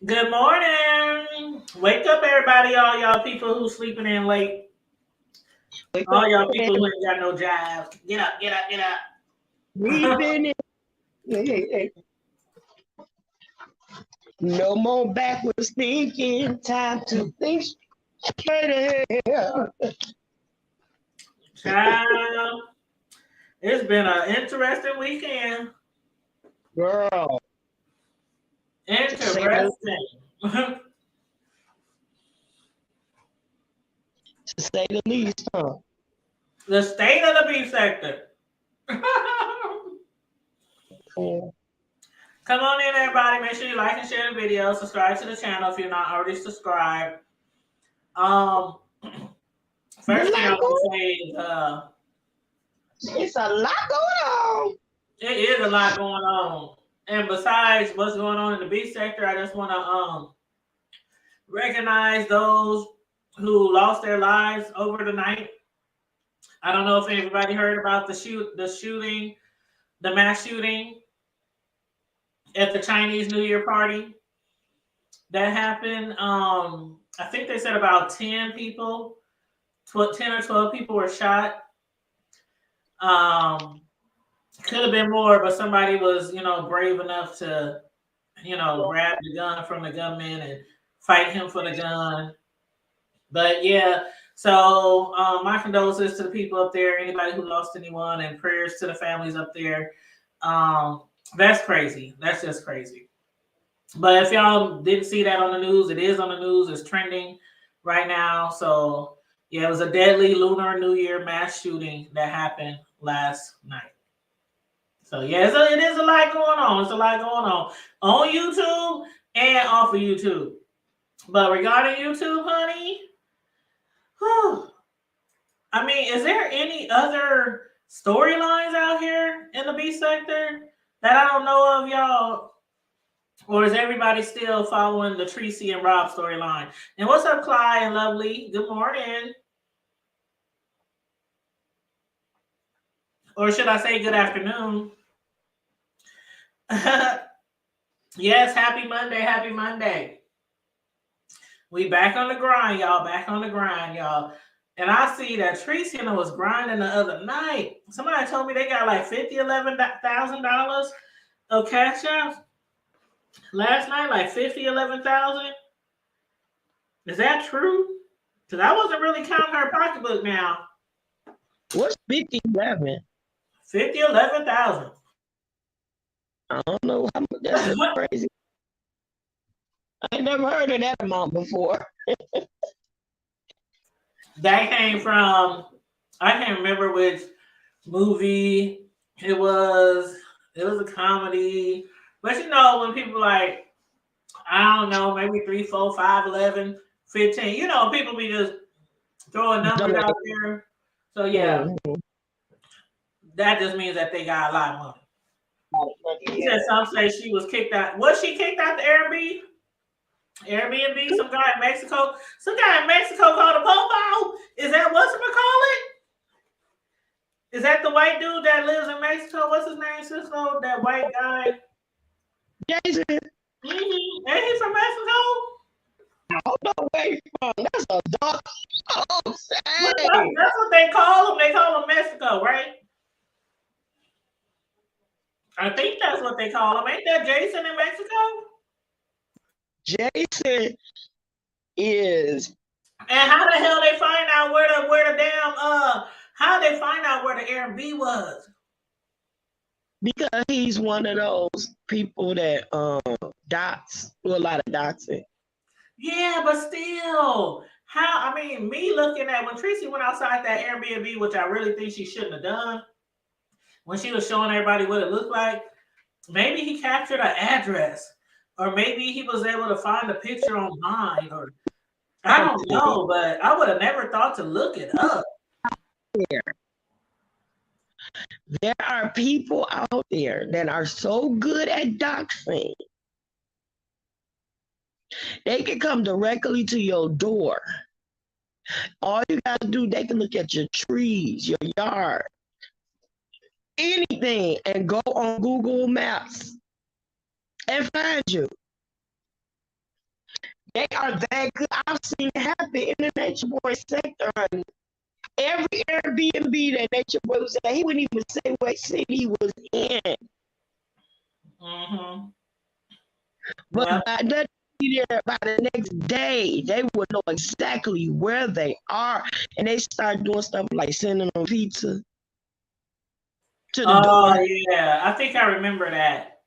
Good morning. Wake up, everybody, all y'all people who sleeping in late. Wake All up, y'all man. people who ain't got no jobs. Get up, get up, get We've up. been in. Hey. No more backwards thinking. Time to think straight ahead. Child, it's been an interesting weekend. Girl, to say the, Interesting. to say the least, huh? The state of the beef sector. Yeah. Come on in, everybody. Make sure you like and share the video. Subscribe to the channel if you're not already subscribed. Um, The First thing I lot want to going, say is it's a lot going on. it is a lot going on. And besides what's going on in the beef sector, I just want to recognize those who lost their lives over the night. I don't know if everybody heard about the mass shooting at the Chinese New Year party that happened. I think they said about 10 people, 10 or 12 people were shot. Um, could have been more, but somebody was, brave enough to, grab the gun from the gunman and fight him for the gun. But yeah, so my condolences to the people up there, anybody who lost anyone, and prayers to the families up there. Um, that's crazy. That's just crazy. But if y'all didn't see that on the news, it is on the news. It's trending right now. So yeah, it was a deadly Lunar New Year mass shooting that happened last night. So yeah, it is a lot going on. It's a lot going on YouTube and off of YouTube. But regarding YouTube, honey, whew, I mean, is there any other storylines out here in the B sector that I don't know of, y'all? Or is everybody still following the Tracy and Rob storyline? And what's up, Clyde and Lovely? Good morning. Or should I say good afternoon? Yes, happy Monday, happy Monday. We back on the grind, y'all. Back on the grind, y'all. And I see that Tracy was grinding the other night. Somebody told me they got like $11,000 of cash out last night, like 50, 11,000. Is that true? Because I wasn't really counting her pocketbook now. What's 5011? 50, 11,000. I don't know how much. That's just crazy. I ain't never heard of that amount before. That came from, I can't remember which movie it was. It was a comedy. But when people like, I don't know, maybe 3, 4, 5, 11, 15. People be just throwing numbers out there. So yeah, that just means that they got a lot of money. She said some say she was kicked out. Was she kicked out the Airbnb? Airbnb, some guy in Mexico. Some guy in Mexico called a popo. Is that what's it call it? Is that the white dude that lives in Mexico? What's his name, Cisco? That white guy. Jason, Mm-hmm. Ain't he from Mexico? I don't know where he's from. That's a dark. Oh, That's what they call him. They call him Mexico, right? I think that's what they call him. Ain't that Jason in Mexico? Jason is. And how the hell they find out where the damn how they find out where the Airbnb was? Because he's one of those people that dots do a lot of doxing. Yeah, but still, how? I mean, me looking at when Tracy went outside that Airbnb, which I really think she shouldn't have done, when she was showing everybody what it looked like, maybe he captured an address, or maybe he was able to find a picture online, or I don't know, but I would have never thought to look it up. There are people out there that are so good at doxing. They can come directly to your door. All you gotta do, they can look at your trees, your yard, anything, and go on Google Maps and find you. They are that good. I've seen it happen in the Nature Boy sector. And every Airbnb that Nature Boy was at, he wouldn't even say what city he was in. Mm-hmm. But Yep. by the next day, they would know exactly where they are. And they start doing stuff like sending them pizza to the Oh door. yeah, I think I remember that.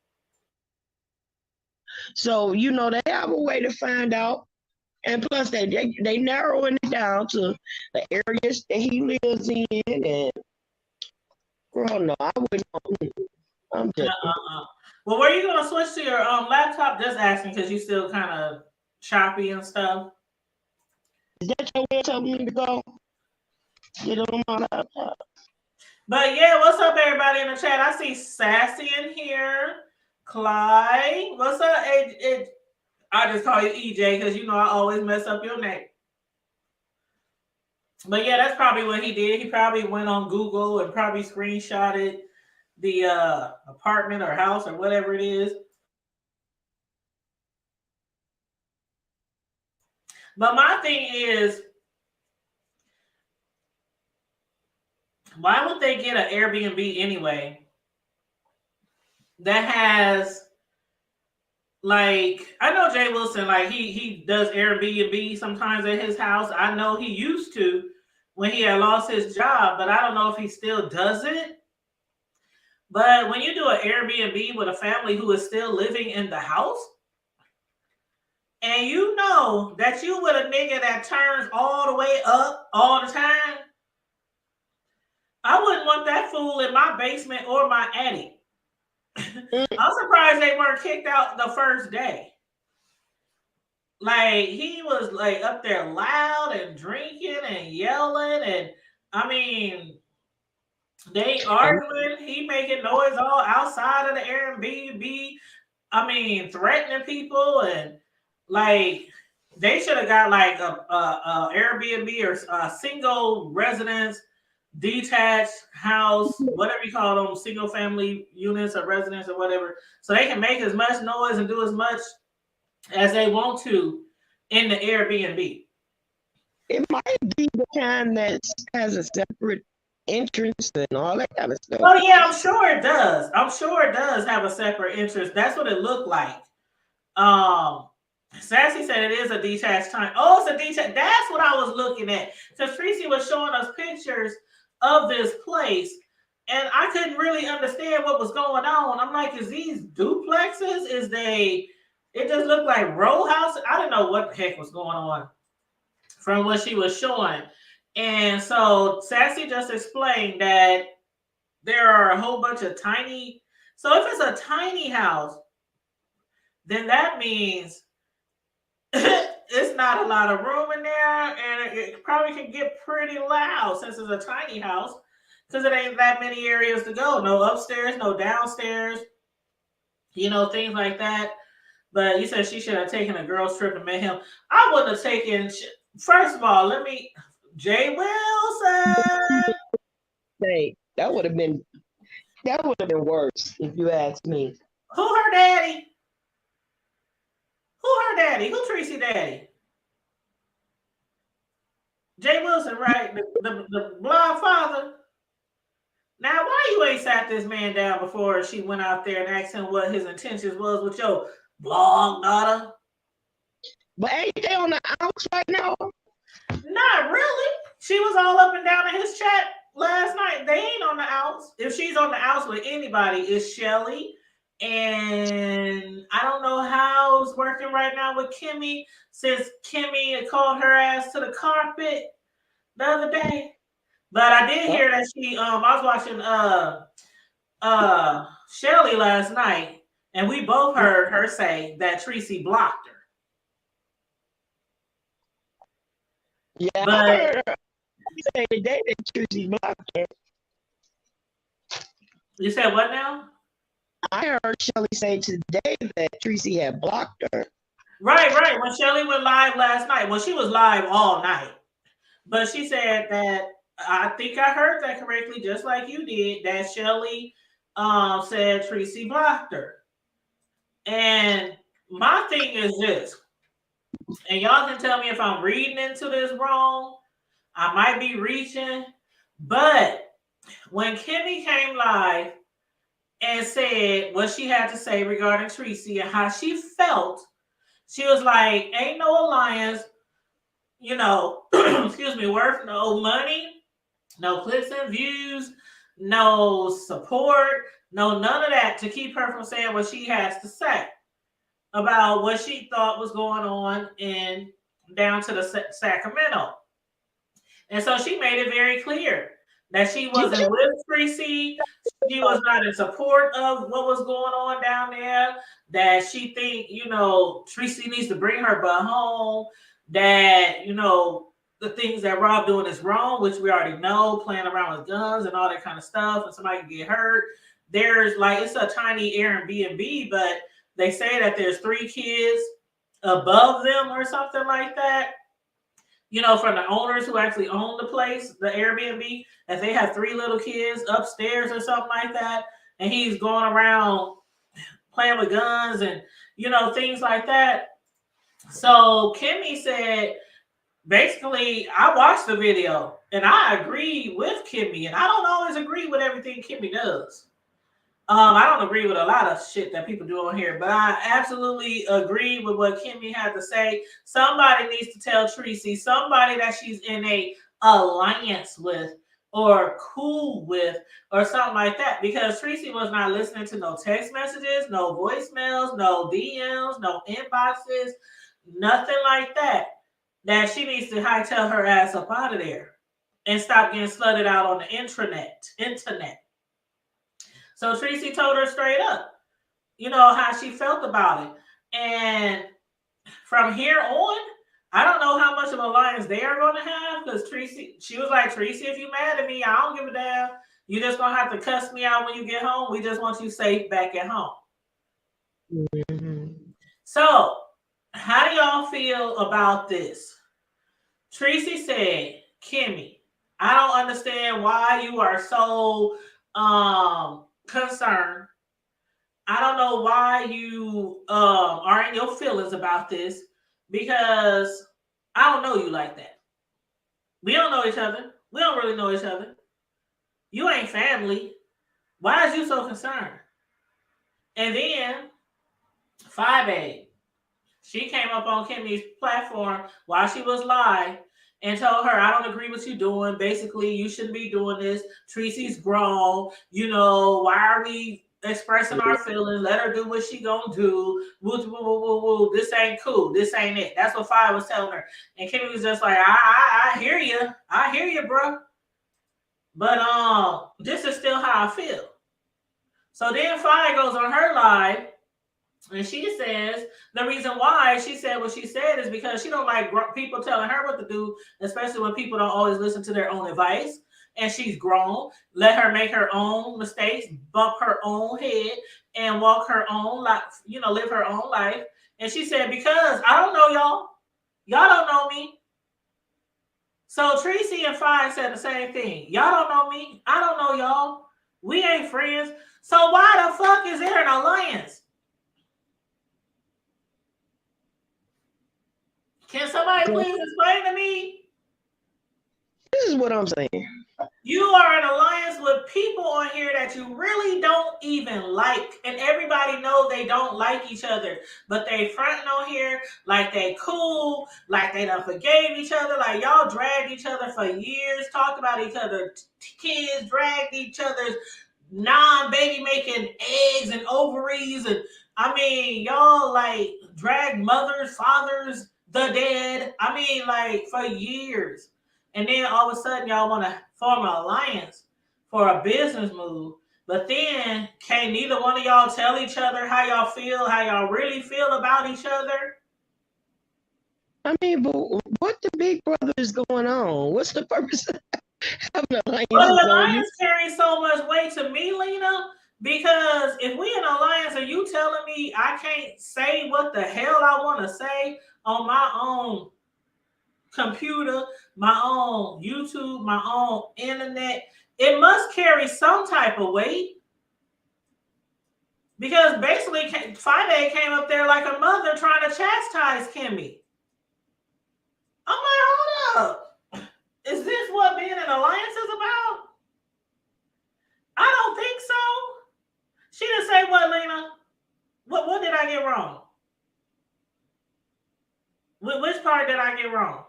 So, they have a way to find out. And plus, they narrowing it down to the areas that he lives in. And, girl, no, I wouldn't. I'm just. Well, were you gonna switch to your laptop? Just asking because you still kind of choppy and stuff. Is that your way of telling me to go? Get on my laptop. But yeah, what's up, everybody in the chat? I see Sassy in here. Clyde, what's up? I just call you EJ because I always mess up your name. But yeah, that's probably what he did. He probably went on Google and probably screenshotted the apartment or house or whatever it is. But my thing is, why would they get an Airbnb anyway that has, like, I know Jay Wilson, like he does Airbnb sometimes at his house. I know he used to when he had lost his job, but I don't know if he still does it. But when you do an Airbnb with a family who is still living in the house, and you know that you with a nigga that turns all the way up all the time, I wouldn't want that fool in my basement or my attic. I'm surprised they weren't kicked out the first day. Like, he was like up there loud and drinking and yelling, and I mean, they arguing. He making noise all outside of the Airbnb. I mean, threatening people, and like they should have got like a Airbnb or a single residence, detached house, whatever you call them, single family units or residence or whatever, so they can make as much noise and do as much as they want to in the Airbnb. It might be the kind that has a separate entrance and all that kind of stuff. Oh yeah, I'm sure it does. I'm sure it does have a separate entrance. That's what it looked like. Sassy said it is a detached time. Oh, it's a detached. That's what I was looking at. Because Tracy was showing us pictures of this place, and I couldn't really understand what was going on. I'm like, is these duplexes? It just looked like row houses. I didn't know what the heck was going on from what she was showing. And so Sassy just explained that there are a whole bunch of tiny. So if it's a tiny house, then that means it's not a lot of room in there, and it probably can get pretty loud since it's a tiny house, because it ain't that many areas to go. No upstairs, no downstairs, things like that. But you said she should have taken a girls trip and met him. I wouldn't have taken. First of all, Jay Wilson. Say that would have been worse if you ask me. Who her daddy? Who her daddy? Who Tracy daddy? Jay Wilson, right? The blonde father. Now, why you ain't sat this man down before she went out there and asked him what his intentions was with your blonde daughter? But ain't they on the outs right now? Not really. She was all up and down in his chat last night. They ain't on the outs. If she's on the outs with anybody, it's Shelly. And I don't know how it's working right now with Kimmy, since Kimmy had called her ass to the carpet the other day. But I did hear that I was watching Shelly last night, and we both heard her say that Tracy blocked her. Yeah, but I heard her say today that Tracy blocked her. You said what now? I heard Shelly say today that Tracy had blocked her. Right. When Shelly went live last night, well, she was live all night, but she said that, I think I heard that correctly, just like you did, that Shelly said Tracy blocked her. And my thing is this: And y'all can tell me if I'm reading into this wrong. I might be reaching, but when Kimmy came live and said what she had to say regarding Tracy and how she felt, she was like, "Ain't no alliance, you know, excuse me, worth no money, no clicks and views, no support, no none of that to keep her from saying what she has to say about what she thought was going on in down to the Sacramento." And so she made it very clear that she wasn't with Tracy. She was not in support of what was going on down there. That she think, Tracy needs to bring her butt home. That, the things that Rob doing is wrong, which we already know, playing around with guns and all that kind of stuff, and somebody can get hurt. There's it's a tiny Airbnb, but they say that there's 3 kids above them or something like that, from the owners who actually own the place, the Airbnb, that they have 3 little kids upstairs or something like that. And he's going around playing with guns and, things like that. So Kimmy said, basically, I watched the video and I agree with Kimmy. And I don't always agree with everything Kimmy does. I don't agree with a lot of shit that people do on here, but I absolutely agree with what Kimmy had to say. Somebody needs to tell Tracy, somebody that she's in a alliance with or cool with or something like that, because Tracy was not listening to no text messages, no voicemails, no DMs, no inboxes, nothing like that. That she needs to hightail her ass up out of there and stop getting slutted out on the internet. So Tracy told her straight up, how she felt about it. And from here on, I don't know how much of an alliance they are going to have, because she was like, "Tracy, if you mad at me, I don't give a damn. You just going to have to cuss me out when you get home. We just want you safe back at home." Mm-hmm. So how do y'all feel about this? Tracy said, "Kimmy, I don't understand why you are so concerned. I don't know why you are in your feelings about this, because I don't know you like that. We don't know each other. We don't really know each other. You ain't family. Why is you so concerned?" And then 5A, she came up on Kimmy's platform while she was live and told her, "I don't agree with you doing. Basically, you shouldn't be doing this. Tracy's grown. Why are we expressing our feelings? Let her do what she gonna do. Woo, woo, woo, woo, woo. This ain't cool. This ain't it." That's what Five was telling her. And Kimmy was just like, I hear you. I hear you, bro. But this is still how I feel." So then Five goes on her live and she says the reason why she said what she said is because she don't like people telling her what to do, especially when people don't always listen to their own advice. And she's grown. Let her make her own mistakes, bump her own head, and walk her own life, live her own life. And she said, "Because I don't know y'all. Y'all don't know me." So Tracy and Five said the same thing. "Y'all don't know me. I don't know y'all. We ain't friends. So why the fuck is there an alliance?" Can somebody please explain to me? This is what I'm saying. You are in alliance with people on here that you really don't even like, and everybody knows they don't like each other, but they fronting on here like they cool, like they done forgave each other, like y'all dragged each other for years, talked about each other, kids, dragged each other's non-baby making eggs and ovaries, and I mean, y'all like dragged mothers, fathers, the dead. I mean, like for years. And then all of a sudden, y'all want to form an alliance for a business move. But then, can't neither one of y'all tell each other how y'all feel, how y'all really feel about each other? I mean, but what the big brother is going on? What's the purpose of having an alliance? Well, the alliance carries so much weight to me, Lena, because if we in alliance and you telling me I can't say what the hell I want to say on my own computer, my own YouTube, my own internet, it must carry some type of weight. Because basically, 5A came up there like a mother trying to chastise Kimmy. up. Is this what being an alliance is about? I don't think so. She didn't say what, Lena? What did I get wrong? Which part did I get wrong?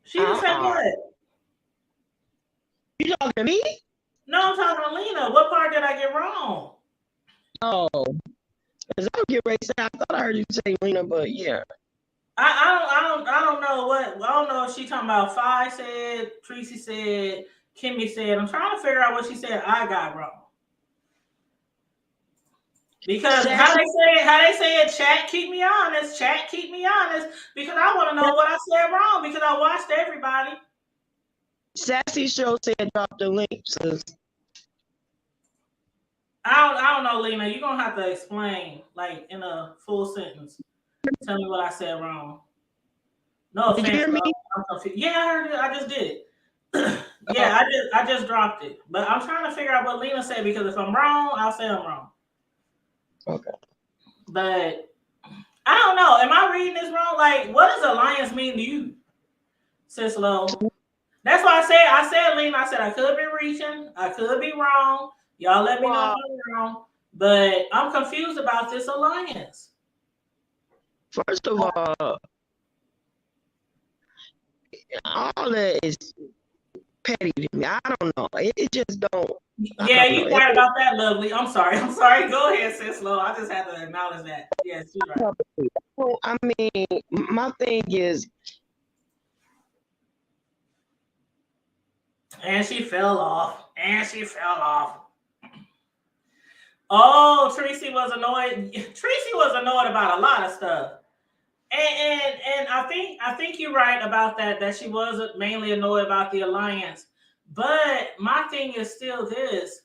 She didn't say what? You talking to me? No, I'm talking to Lena. What part did I get wrong? Oh, because I was getting ready to say, I thought I heard you say Lena, but yeah. I don't know what. I don't know if she talking about Fi said, Tracy said, Kimmy said. I'm trying to figure out what she said I got wrong. Because how they say it, chat keep me honest, because I want to know what I said wrong because I watched everybody. Sassy Show said drop the link, sis. I don't know, Lena. You're gonna have to explain like in a full sentence. Tell me what I said wrong. No offense. Did you hear me? Yeah, I heard it. I just did it. Yeah, I just dropped it. But I'm trying to figure out what Lena said because if I'm wrong, I'll say I'm wrong. Okay. But I don't know. Am I reading this wrong? Like, what does alliance mean to you, Sis Lo? That's why I said, Lena, I said I could be reaching. I could be wrong. Y'all let me know if I'm wrong. But I'm confused about this alliance. First of all that is petty to me. I don't know. It just don't. Yeah, you're right about that, lovely. I'm sorry. Go ahead, Sis Lo. I just had to acknowledge that. Yes, you're right. Well, I mean, my thing is. And she fell off. Oh, Tracy was annoyed. Tracy was annoyed about a lot of stuff. And I think you're right about that. That she was mainly annoyed about the alliance. But my thing is still this: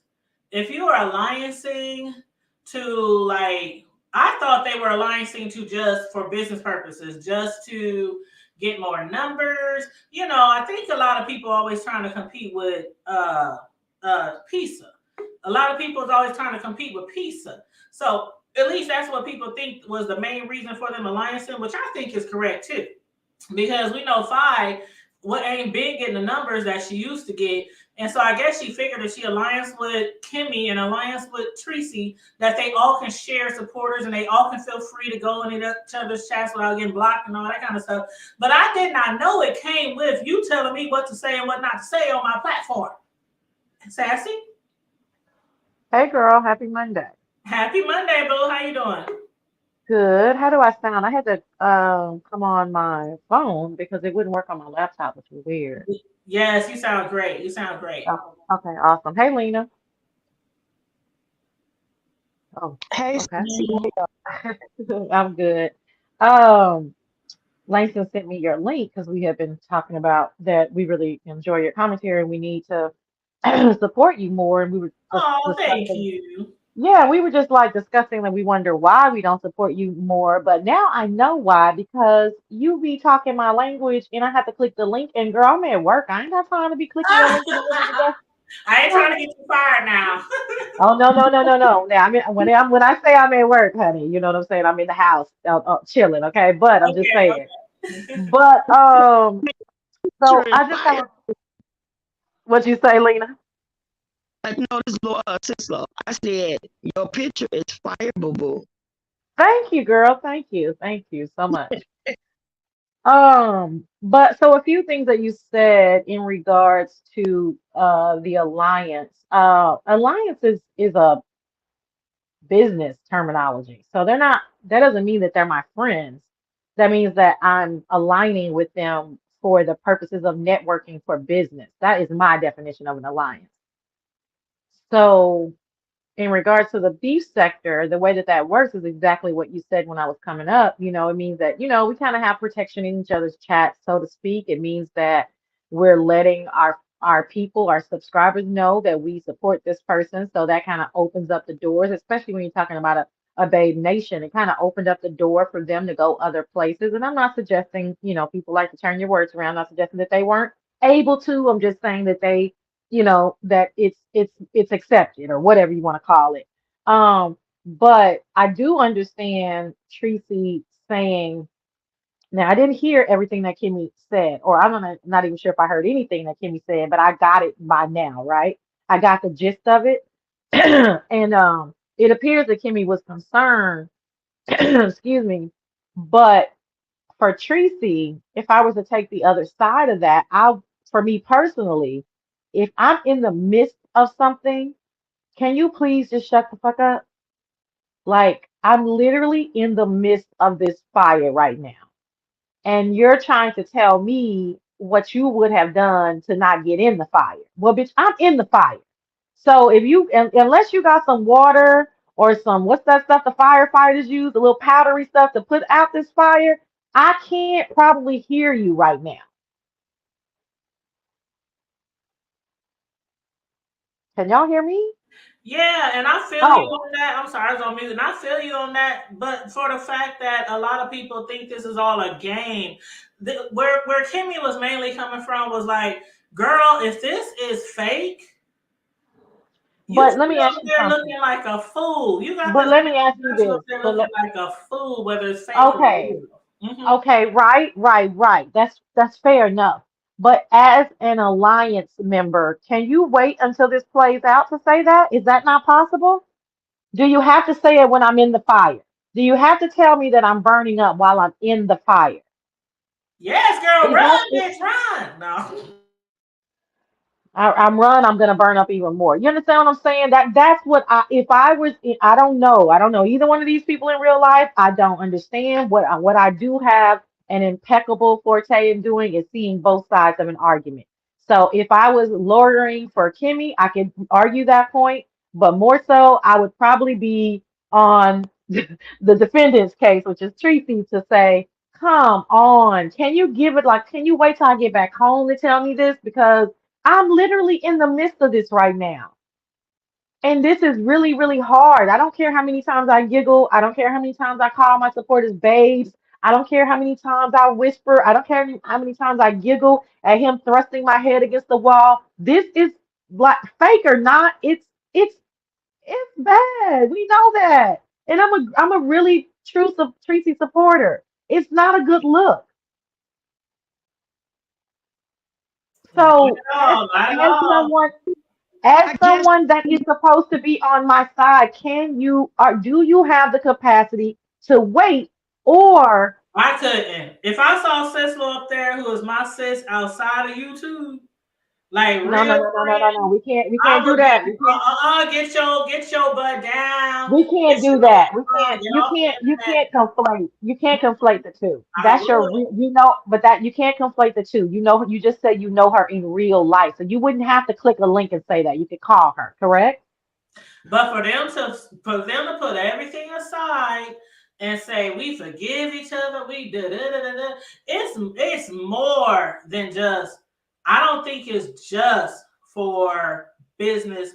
if you are alliancing to like, I thought they were alliancing to just for business purposes, just to get more numbers. You know, I think a lot of people are always trying to compete with pizza. A lot of people is always trying to compete with pizza. So at least that's what people think was the main reason for them alliancing, which I think is correct too. Because we know Fi ain't big getting the numbers that she used to get. And so I guess she figured if she alliance with Kimmy and alliance with Tracy, that they all can share supporters and they all can feel free to go in each other's chats without getting blocked and all that kind of stuff. But I did not know it came with you telling me what to say and what not to say on my platform. Sassy? Hey girl, happy Monday. Happy Monday, boo. How you doing? Good. How do I sound? I had to come on my phone because it wouldn't work on my laptop, which was weird. Yes, you sound great. Oh, okay, awesome. Hey Lena. Oh, Hey, okay. Sassy. I'm good. Um, Langston sent me your link because we have been talking about that we really enjoy your commentary and we need to support you more. And we were just Oh, thank discussing. you. Yeah, we were just like discussing that we wonder why we don't support you more, but now I know why because you be talking my language and I have to click the link and girl, I'm at work. I ain't got time to be clicking your link. I ain't trying to get you fired now. Oh no. Now I mean when I say I'm at work, honey, you know what I'm saying? I'm in the house, chilling, okay? But I'm just saying. Okay. But so I just have what you say, Lena? I know this little sister. I said your picture is fire, boo boo. Thank you, girl. Thank you. Thank you so much. But so a few things that you said in regards to the alliance. Alliance is a business terminology. So that doesn't mean that they're my friends. That means that I'm aligning with them for the purposes of networking for business. That is my definition of an alliance. So in regards to the beef sector, the way that that works is exactly what you said when I was coming up. You know, it means that, we kind of have protection in each other's chats, so to speak. It means that we're letting our people, our subscribers know that we support this person. So that kind of opens up the doors, especially when you're talking about a Babe Nation. It kind of opened up the door for them to go other places. And I'm not suggesting, people like to turn your words around. I'm not suggesting that they weren't able to. I'm just saying that they that it's accepted or whatever you want to call it. But I do understand Tracy's saying, now I didn't hear everything that Kimmy said, or not even sure if I heard anything that Kimmy said, but I got it by now, right? I got the gist of it. And it appears that Kimmy was concerned, excuse me, but for Tracy, if I was to take the other side of that, for me personally, if I'm in the midst of something, can you please just shut the fuck up? Like, I'm literally in the midst of this fire right now. And you're trying to tell me what you would have done to not get in the fire. Well, bitch, I'm in the fire. So if you, unless you got some water or some, what's that stuff the firefighters use, the little powdery stuff to put out this fire, I can't probably hear you right now. Can y'all hear me? Yeah, and I feel you Oh, on that. I'm sorry, I was on mute. And I feel you on that. But for the fact that a lot of people think this is all a game, where Kimmy was mainly coming from was like, girl, if this is fake, you but let me still up ask you there something. looking like a fool. You got But this let me ask you person up this. there looking like a fool, whether it's fake or Okay, real. Mm-hmm. okay, right. That's fair enough. But as an alliance member, can you wait until this plays out to say that? Is that not possible? Do you have to say it when I'm in the fire? Do you have to tell me that I'm burning up while I'm in the fire? Yes, girl, Is run, that it? bitch, run. No. I'm gonna burn up even more. You understand what I'm saying? That's what if I was, I don't know either one of these people in real life. I don't understand what I do have an impeccable forte in doing is seeing both sides of an argument. So if I was lawyering for Kimmy, I could argue that point, but more so, I would probably be on the defendant's case, which is Tracy, to say, come on, can you give it like, can you wait till I get back home to tell me this? Because I'm literally in the midst of this right now. And this is really, really hard. I don't care how many times I giggle. I don't care how many times I call my supporters babes. I don't care how many times I whisper. I don't care how many times I giggle at him thrusting my head against the wall. This is like fake or not. It's bad. We know that. And I'm a really true Tracy supporter. It's not a good look. Not So at all. Not at as all. someone as I guess someone that is supposed to be on my side, can you or do you have the capacity to wait or I couldn't. If I saw Sislo up there, who is my sis outside of YouTube, like no no real no no no no friend, no we I can't do would be that. get your butt down, We get can't do your that. We ass can't get off the you internet. can't conflate. You can't conflate the two. I That's your would, but that you can't conflate the two. You know you just said you know her in real life. So you wouldn't have to click a link and say that. You could call her, correct? but for them to put everything aside and say we forgive each other, we da da da da da. It's more than just. I don't think it's just for business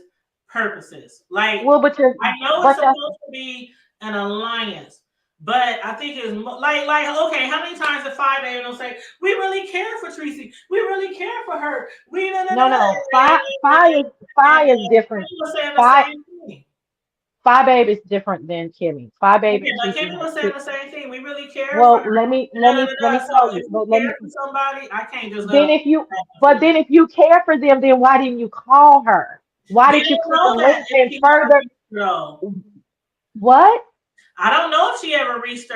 purposes. Like Well, I know it's but that's supposed to be an alliance, but I think it's like okay, how many times did Five A don't say we really care for Tracy, we really care for her, we da, da, da, da, no. and Phi is different. Kimmy was saying the Phi same thing. Phi Babe is different than Kimmy. Phi Babe Okay, and but Tracy Kimmy have was saying two. the same thing. We really care for Well, her. Da, da, da, let me da. So tell if you. you care for somebody, I can't just let Then them. if you if you care for them, then why didn't you call her? Why We did you don't click a know that link if and she ever further reached her. Though. what? I don't know if she ever reached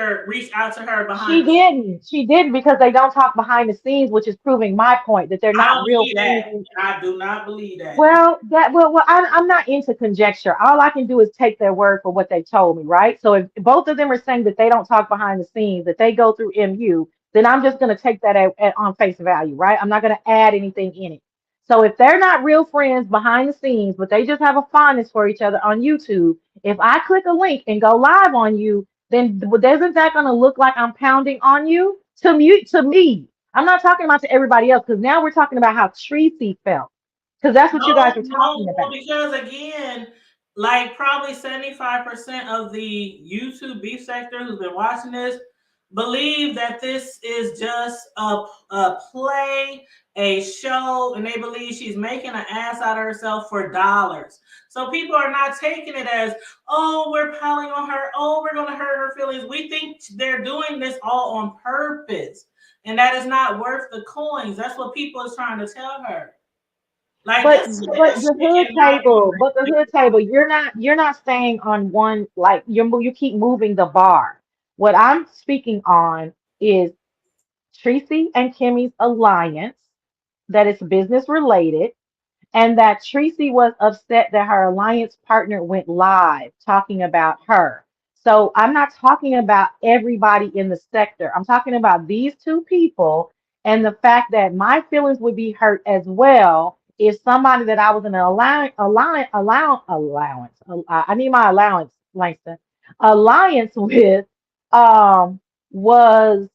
out to her She behind the scenes. didn't. She didn't because they don't talk behind the scenes, which is proving my point that they're I not don't real believe friends. that. I do not believe that. I'm not into conjecture. All I can do is take their word for what they told me, right? So if both of them are saying that they don't talk behind the scenes, that they go through MU, then I'm just going to take that on face value, right? I'm not going to add anything in it. So if they're not real friends behind the scenes, but they just have a fondness for each other on YouTube, if I click a link and go live on you, then isn't that going to look like I'm pounding on you? To me, I'm not talking about to everybody else because now we're talking about how Tracy felt because that's what you guys No, were talking no, about. because again, like probably 75% of the YouTube beef sector who's been watching this believe that this is just a play, a show, and they believe she's making an ass out of herself for dollars. So people are not taking it as, oh, we're piling on her, oh, we're gonna hurt her feelings. feelings. We think they're doing this all on purpose, and that is not worth the coins. That's what people is trying to tell her. Like But this the shit hood cannot be table, but the hood table, you're not staying on one, like you keep moving the bar. What I'm speaking on is Tracy and Kimmy's alliance that is business related, and that Tracy was upset that her alliance partner went live talking about her. So I'm not talking about everybody in the sector. I'm talking about these two people and the fact that my feelings would be hurt as well if somebody that I was in an allowance. I need my allowance, Langston. Alliance with was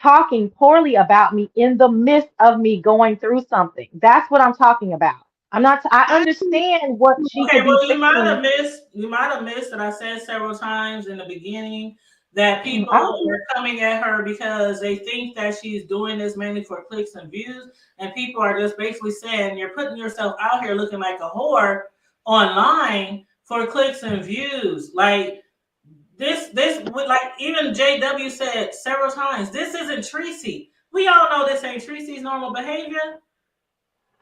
talking poorly about me in the midst of me going through something. That's what I'm talking about. I'm not. I I, understand what she Okay, could be well, you might feeling. have missed. You might have missed that I said several times in the beginning that I don't people care. are coming at her because they think that she's doing this mainly for clicks and views, and people are just basically saying you're putting yourself out here looking like a whore online for clicks and views. Like like even JW said several times, this isn't Tracy. We all know this ain't Tracy's normal behavior.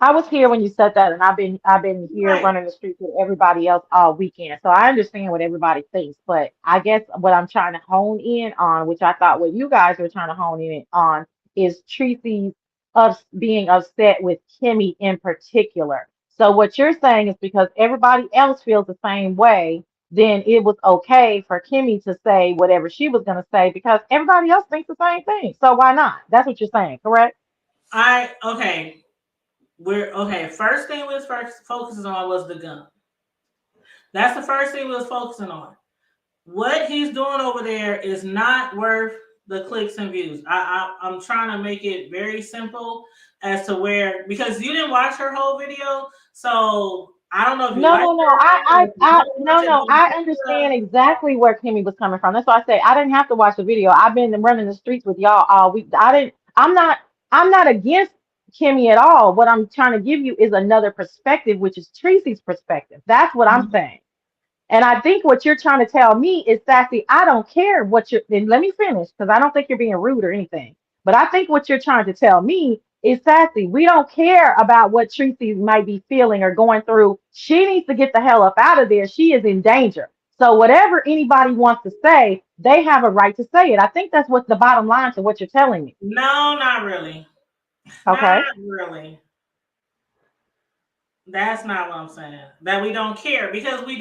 I was here when you said that, and I've been here Right. running the streets with everybody else all weekend. So I understand what everybody thinks, but I guess what I'm trying to hone in on, which I thought what you guys were trying to hone in on, is Tracy's being upset with Kimmy in particular. So what you're saying is because everybody else feels the same way, then it was okay for Kimmy to say whatever she was going to say because everybody else thinks the same thing. So why not? That's what you're saying, correct? Okay. We're okay. First thing we was first focusing on was the gun. That's the first thing we was focusing on. What he's doing over there is not worth the clicks and views. I'm trying to make it very simple as to where because you didn't watch her whole video, so I don't know if you No, like no, no. her or if you don't No, watch it, no. I understand exactly where Kimmy was coming from. That's why I say I didn't have to watch the video. I've been running the streets with y'all all week. I didn't. I'm not against Kimmy at all. What I'm trying to give you is another perspective, which is Tracy's perspective. That's what I'm saying. And I think what you're trying to tell me is, Sassy, I don't care what you're, and let me finish because I don't think you're being rude or anything. But I think what you're trying to tell me is, Sassy, we don't care about what Tracy might be feeling or going through. She needs to get the hell up out of there. She is in danger. So whatever anybody wants to say, they have a right to say it. I think that's what's the bottom line to what you're telling me. No, not really. Not Okay. really. That's not what I'm saying. That we don't care because we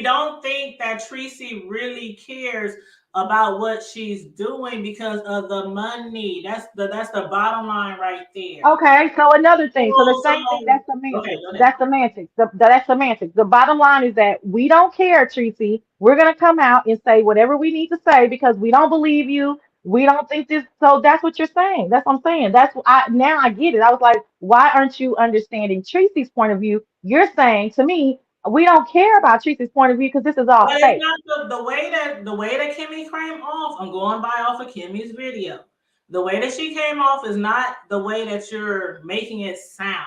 don't think that Tracy really cares about what she's doing because of the money. That's the bottom line right there. Okay, so another thing. So the same thing, So that's semantics. go ahead. That's semantics. That's semantics. The bottom line is that we don't care, Tracy. We're gonna come out and say whatever we need to say because we don't believe you. We don't think this. So that's what you're saying. That's what I'm saying. Now I get it. I was like, why aren't you understanding Tracy's point of view? You're saying to me, we don't care about Tracy's point of view because this is all But it's fake. not the way that Kimmy came off. I'm going by off of Kimmy's video. The way that she came off is not the way that you're making it sound.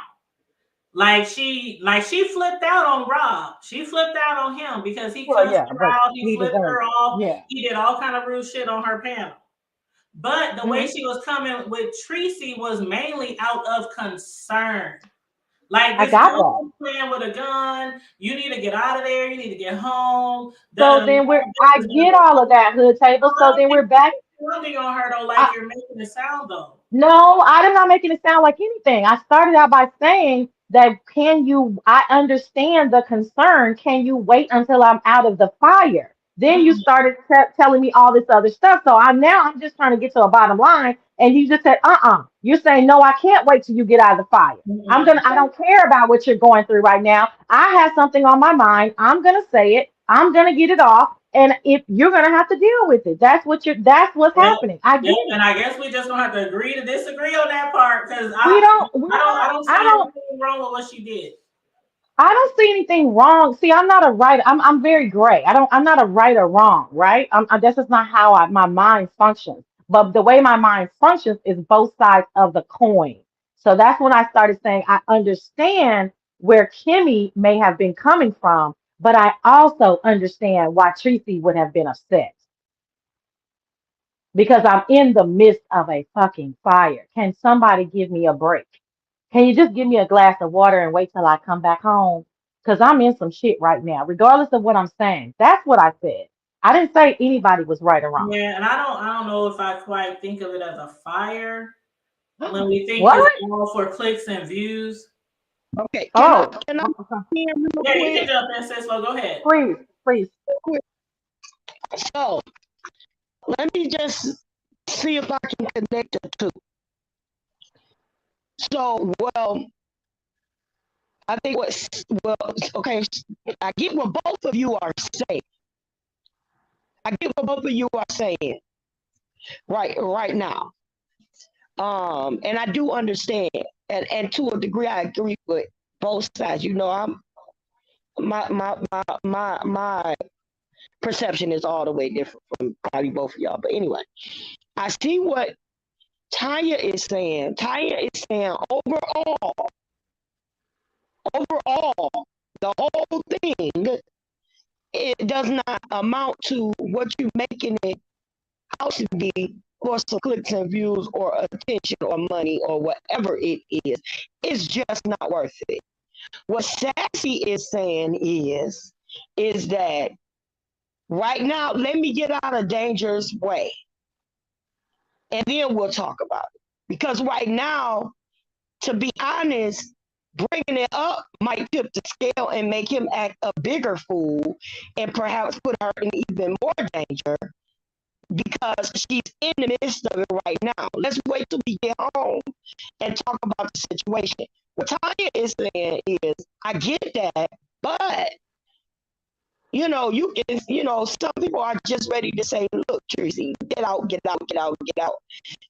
Like she flipped out on Rob. She flipped out on him because he Well, cussed yeah, her but out. He he flipped deserved her it. off. Yeah. He did all kind of rude shit on her panel. But the way Hmm. she was coming with Tracy was mainly out of concern. Like I this got that. girl playing with a gun. You need to get out of there. You need to get home. So then I get all of that, hood table. So then we're back. Pounding on her though, like you're making it sound though. No, I'm not making it sound like anything. I started out by saying that I understand the concern. Can you wait until I'm out of the fire? Then you Mm-mm, started telling me all this other stuff. So I'm just trying to get to a bottom line. And you just said, You're saying, no, I can't wait till you get out of the fire. mm-mm. I don't care about what you're going through right now. I have something on my mind. I'm going to say it. I'm going to get it off. And if you're going to have to deal with it, that's what's Yep, happening. I yep. get it. And I guess we just gonna have to agree to disagree on that part because We I don't, don't I see don't, anything wrong with what she did. I don't see anything wrong. See, I'm not a right. I'm very gray. I'm not a right or wrong, right? That's just not how my mind functions. But the way my mind functions is both sides of the coin. So that's when I started saying I understand where Kimmy may have been coming from, But I also understand why Tracy would have been upset because I'm in the midst of a fucking fire. Can somebody give me a break? Can you just give me a glass of water and wait till I come back home? Because I'm in some shit right now, regardless of what I'm saying. That's what I said. I didn't say anybody was right or wrong. Yeah, and I don't know if I quite think of it as a fire when we think it's What? all for clicks and views. Okay, Oh, can I okay. hear real Yeah, you can quick? jump in, sis. Well, go ahead. Please, please. Quick. So let me just see if I can connect the two. So, well, I think okay, I get what both of you are saying. I get what both of you are saying right now. And I do understand, and to a degree, I agree with both sides. You know, my perception is all the way different from probably both of y'all. But anyway, I see what Tanya is saying. Tanya is saying overall, the whole thing, it does not amount to what you're making it out to be for some clicks and views or attention or money or whatever it is. It's just not worth it. What Sassy is saying is that right now, let me get out of Danger's way and then we'll talk about it. Because right now, to be honest, bringing it up might tip the scale and make him act a bigger fool and perhaps put her in even more danger because she's in the midst of it right now. Let's wait till we get home and talk about the situation. What Tanya is saying is, I get that, but some people are just ready to say, look, Tracy, get out, get out, get out, get out.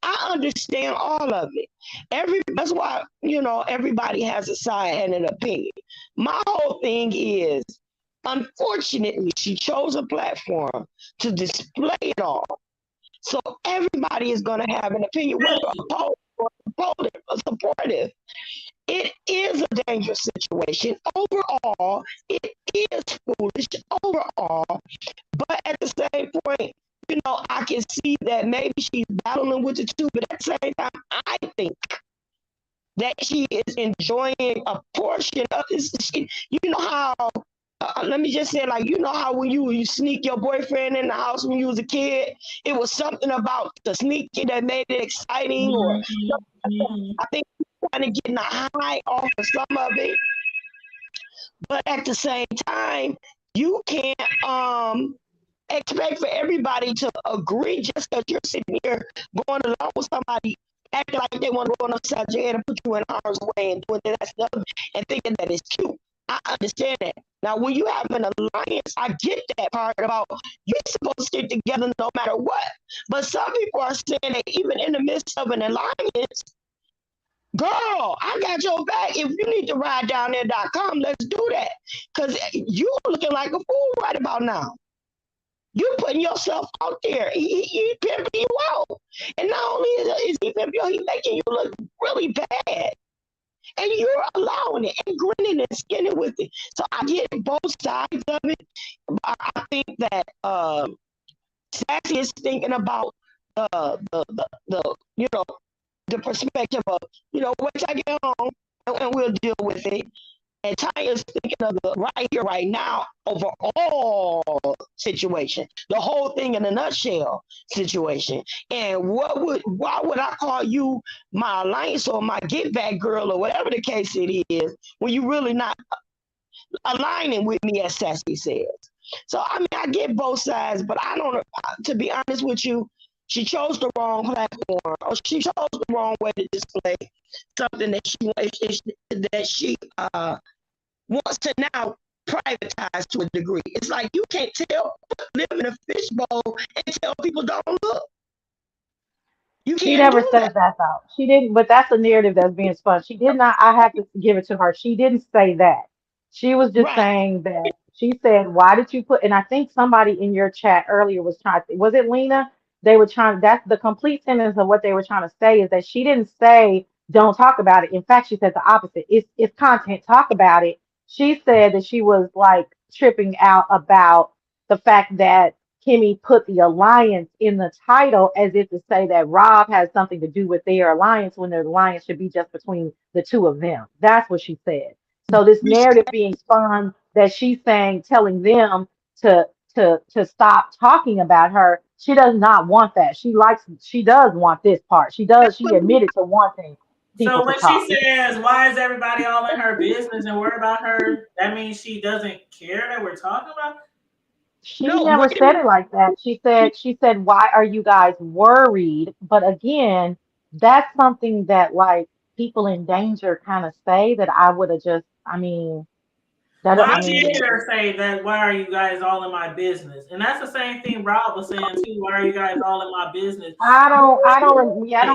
I understand all of it. That's why, everybody has a side and an opinion. My whole thing is, unfortunately, she chose a platform to display it all. So everybody is going to have an opinion, whether opposed or supportive. It is a dangerous situation. Overall, it is foolish overall. But at the same point, I can see that maybe she's battling with the two, but at the same time, I think that she is enjoying a portion of this. You know how, let me just say, like, you know how when you sneak your boyfriend in the house when you was a kid, it was something about the sneaking that made it exciting, or I think kind of getting a high off of some of it. But at the same time, you can't expect for everybody to agree just because you're sitting here going along with somebody acting like they want to go upside your head and put you in harm's way and doing that stuff and thinking that it's cute. I understand that. Now, when you have an alliance, I get that part about you're supposed to stick together no matter what. But some people are saying that even in the midst of an alliance, girl, I got your back. If you need to ride down there.com, let's do that. Because you looking like a fool right about now. You putting yourself out there. He pimping you out. And not only is he pimping you, he's making you look really bad. And you're allowing it and grinning and skinning with it. So I get both sides of it. I think that Sassy is thinking about the perspective of, once I get home and we'll deal with it. And Tanya's thinking of the right here, right now, overall situation, the whole thing in a nutshell situation. And why would I call you my alliance or my get back girl or whatever the case it is when you really not aligning with me, as Sassy says? So I mean, I get both sides, but I don't. To be honest with you, she chose the wrong platform, or she chose the wrong way to display something that she wants to now privatize to a degree. It's like you can't live in a fishbowl and tell people don't look. You She can't never do said that. that though. She didn't, but that's a narrative that's being spun. She did not, I have to give it to her. She didn't say that. She was just Right. saying that she said, why did you put, and I think somebody in your chat earlier was trying to, was it Lena? They were trying, that's the complete sentence of what they were trying to say is that she didn't say, don't talk about it. In fact, she said the opposite. It's content, talk about it. She said that she was like tripping out about the fact that Kimmy put the alliance in the title as if to say that Rob has something to do with their alliance when their alliance should be just between the two of them. That's what she said. So this narrative being spun that she's saying, telling them to to stop talking about her, she does not want that. She does want this part. She admitted to wanting people So to when she talk. says, "Why is everybody all in her business and worry about her?" That means she doesn't care that we're talking about. She No, never wait a said it minute. like that. She said, why are you guys worried? But again, that's something that like people in danger kind of say that I would have just, I mean, that Well, I I did mean, hear her say that. Why are you guys all in my business? And that's the same thing Rob was saying too. Why are you guys all in my business? I don't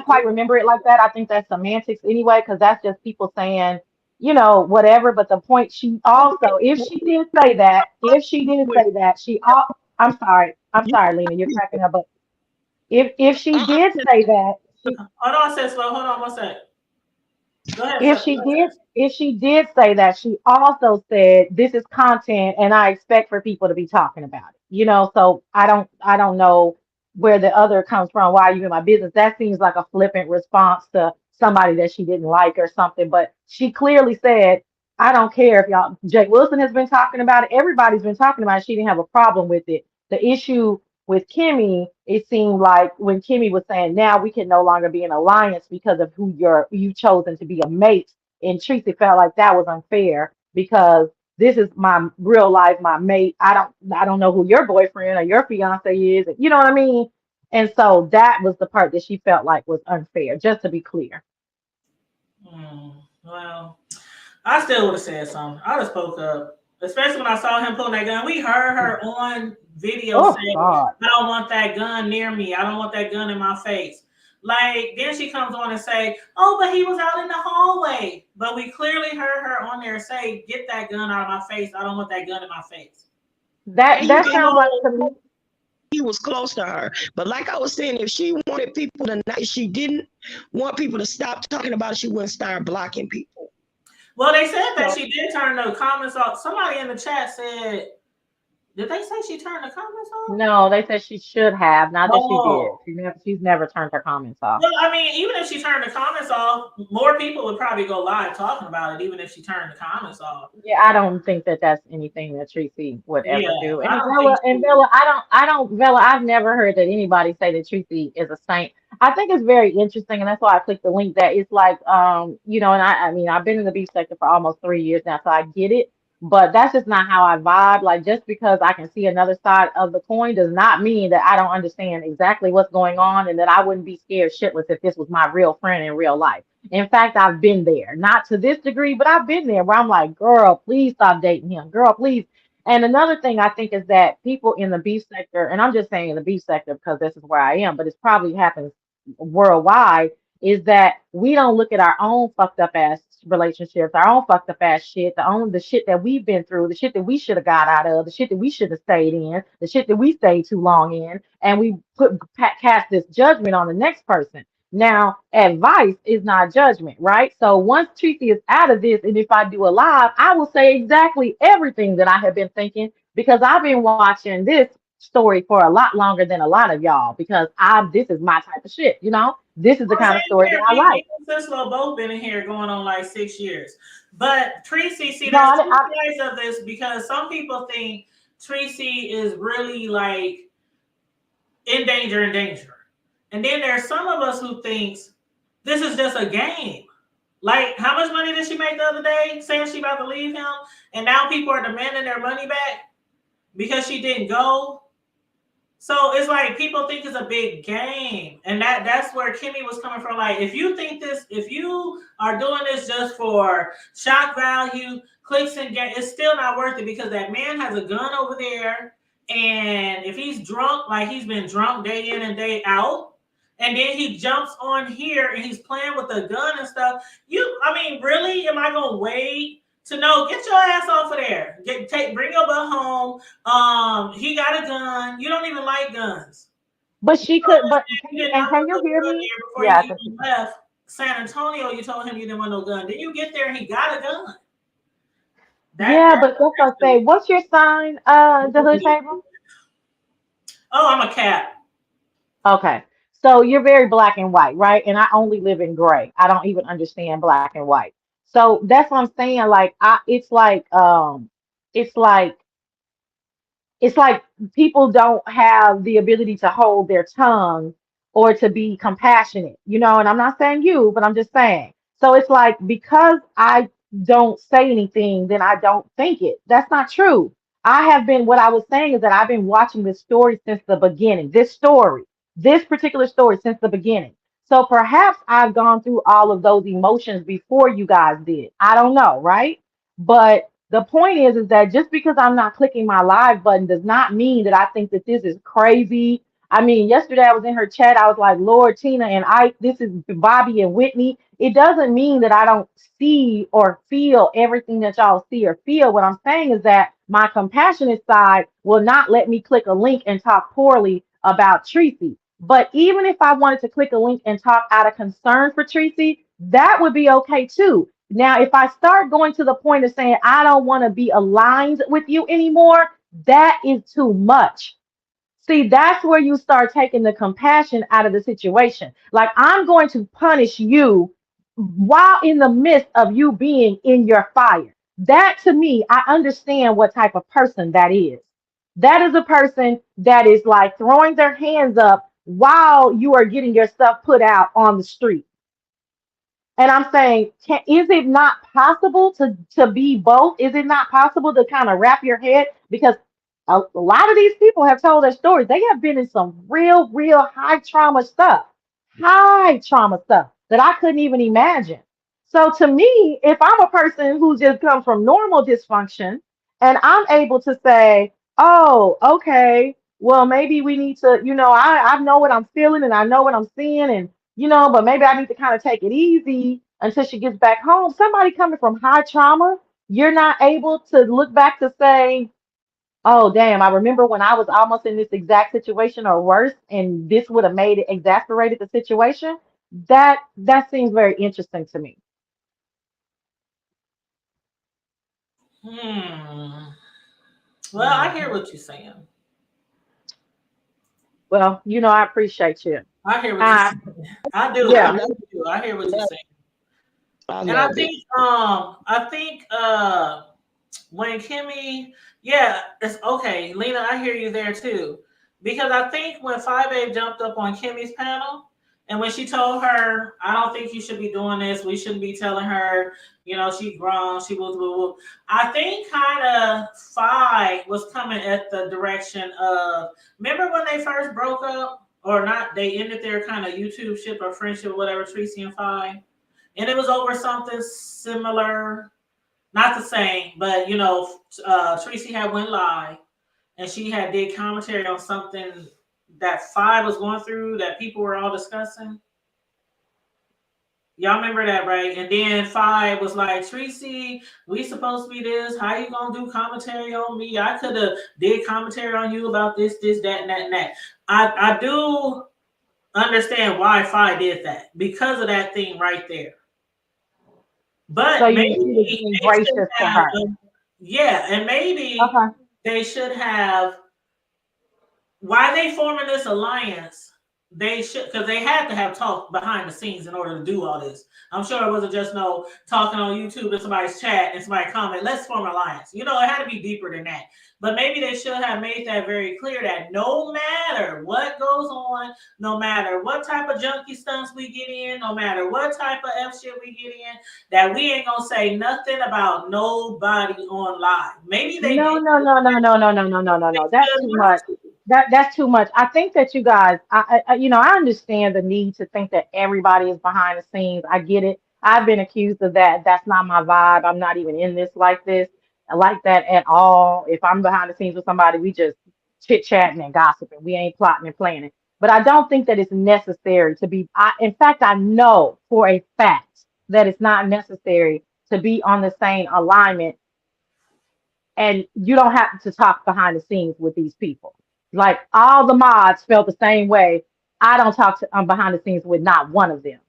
quite remember it like that. I think that's semantics anyway, because that's just people saying, whatever. But the point she also, I'm sorry, Lena, you're cracking up. But if she Uh-uh. did say that, Hold on, sis. Hold on one sec. Go ahead, if sis. she did, if she did say that, she also said this is content, and I expect for people to be talking about it. So I don't know where the other comes from. Why are you in my business? That seems like a flippant response to somebody that she didn't like or something. But she clearly said, I don't care if y'all. Jake Wilson has been talking about it. Everybody's been talking about it. She didn't have a problem with it. The issue with Kimmy, it seemed like when Kimmy was saying now we can no longer be an alliance because of who you've chosen to be a mate, and Tracy felt like that was unfair because this is my real life, my mate. I don't know who your boyfriend or your fiance is. You know what I mean? And so that was the part that she felt like was unfair, just to be clear. Well, I still would have said something. I just spoke up, especially when I saw him pulling that gun. We heard her on video Oh say, God. "I don't want that gun near me. I don't want that gun in my face." Like then she comes on and say, "Oh, but he was out in the hallway." But we clearly heard her on there say, "Get that gun out of my face. I don't want that gun in my face." That And you that know, sounds like to me. he was close to her. But like I was saying, if she wanted people to not, she didn't want people to stop talking about it, she wouldn't start blocking people. Well, they said that So she did turn the comments off. Somebody in the chat said, "Did they say she turned the comments off?" No, they said she should have, not that she did. Oh. She's never turned her comments off. Well, I mean, even if she turned the comments off, more people would probably go live talking about it, even if she turned the comments off. Yeah, I don't think that that's anything that Tracy would Yeah, ever do. I And don't Bella, think and she. Bella, Bella, I've never heard that anybody say that Tracy is a saint. I think it's very interesting, and that's why I clicked the link. That it's like, and I mean, I've been in the beef sector for almost 3 years now, so I get it. But that's just not how I vibe. Like, just because I can see another side of the coin does not mean that I don't understand exactly what's going on, and that I wouldn't be scared shitless if this was my real friend in real life. In fact, I've been there, not to this degree, but I've been there where I'm like, girl, please stop dating him. Girl, please. And another thing I think is that people in the beef sector, and I'm just saying in the beef sector because this is where I am, but it probably happens worldwide, is that we don't look at our own fucked up ass relationships, our own fucked up ass shit, the shit that we've been through, the shit that we should have got out of, the shit that we should have stayed in, the shit that we stayed too long in, and we cast this judgment on the next person. Now, advice is not judgment, right? So once Tracy is out of this, and if I do a live, I will say exactly everything that I have been thinking because I've been watching this story for a lot longer than a lot of y'all because this is my type of shit, This is the Well, kind of same story that here. I like. Me and Sislo both been in here going on like 6 years. But Tracy, see, No, there's two sides of this because some people think Tracy is really like in danger. And then there's some of us who thinks this is just a game. Like, how much money did she make the other day saying she about to leave him? And now people are demanding their money back because she didn't go. So it's like people think it's a big game. And that's where Kimmy was coming from. Like, if you are doing this just for shock value, clicks and get, it's still not worth it because that man has a gun over there. And if he's drunk, like he's been drunk day in and day out, and then he jumps on here and he's playing with a gun and stuff. Really, am I gonna wait to know? Get your ass off of there. Bring your butt home. He got a gun. You don't even like guns. but she could, but You did can nothing you but hear good me? there before Yeah, I you can. even left San Antonio. You told him you didn't want no gun. Then you get there and he got a gun. Yeah, That but that's what I say. What's your sign, the hood table? oh, I'm a cat. Okay. So you're very black and white, right? And I only live in gray. I don't even understand black and white. So that's what I'm saying. Like it's like it's like people don't have the ability to hold their tongue or to be compassionate, and I'm not saying you, but I'm just saying. So it's like because I don't say anything, then I don't think it. That's not true. What I was saying is that I've been watching this story since the beginning, this particular story since the beginning. So perhaps I've gone through all of those emotions before you guys did. I don't know, right? But the point is that just because I'm not clicking my live button does not mean that I think that this is crazy. I mean, yesterday I was in her chat. I was like, Lord, Tina and I, this is Bobby and Whitney. It doesn't mean that I don't see or feel everything that y'all see or feel. What I'm saying is that my compassionate side will not let me click a link and talk poorly about Tracy. But even if I wanted to click a link and talk out of concern for Tracy, that would be okay too. Now, if I start going to the point of saying I don't want to be aligned with you anymore, that is too much. See, that's where you start taking the compassion out of the situation. Like, I'm going to punish you while in the midst of you being in your fire. That to me, I understand what type of person that is. That is a person that is like throwing their hands up while you are getting your stuff put out on the street. And I'm saying, is it not possible to be both? Is it not possible to kind of wrap your head? Because a lot of these people have told their stories. They have been in some real high trauma stuff that I couldn't even imagine. So to me, if I'm a person who just comes from normal dysfunction and I'm able to say, oh, okay, well, maybe we need to, I know what I'm feeling and I know what I'm seeing, and but maybe I need to kind of take it easy until she gets back home. Somebody coming from high trauma, you're not able to look back to say, oh, damn, I remember when I was almost in this exact situation or worse, and this would have made it exasperated the situation. That seems very interesting to me. Hmm. Well, I hear Mhm. what you're saying. Well, I appreciate you. I hear what you're Uh, saying. I do. I yeah. I really do. I hear what you're love, saying. I And I love it. think when Kimmy, yeah, it's okay. Lena, I hear you there too. Because I think when Five Babe jumped up on Kimmy's panel and when she told her, I don't think you should be doing this, we shouldn't be telling her, she grown, she was blah, blah, blah. I think kind of Five was coming at the direction of, remember when they first broke up or not, they ended their kind of YouTube ship or friendship, whatever, Tracy and Five. And it was over something similar, not the same, but Tracy had went live and she had did commentary on something that Five was going through that people were all discussing. Y'all remember that, right? And then Five was like, Tracy, we supposed to be this. How you gonna do commentary on me? I could have did commentary on you about this, that, and that, and that. I do understand why Five did that because of that thing right there. So But you was maybe being they should gracious to have, her. yeah, and maybe Okay. they should have. Why they forming this alliance? They should, because they had to have talked behind the scenes in order to do all this. I'm sure it wasn't just no talking on YouTube in somebody's chat and somebody comment, let's form an alliance. It had to be deeper than that. But maybe they should have made that very clear that no matter what goes on, no matter what type of junkie stunts we get in, no matter what type of F shit we get in, that we ain't gonna say nothing about nobody on live. Maybe they No, did. no, no, no, no, no, no, no, no, no, no. That's They too should much. That's too much. I think that you guys, I understand the need to think that everybody is behind the scenes. I get it. I've been accused of that. That's not my vibe. I'm not even in this, like that at all. If I'm behind the scenes with somebody, we just chit chatting and gossiping. We ain't plotting and planning. But I don't think that it's necessary to be. In fact, I know for a fact that it's not necessary to be on the same alignment, and you don't have to talk behind the scenes with these people. Like all the mods felt the same way. I don't talk to behind the scenes with not one of them.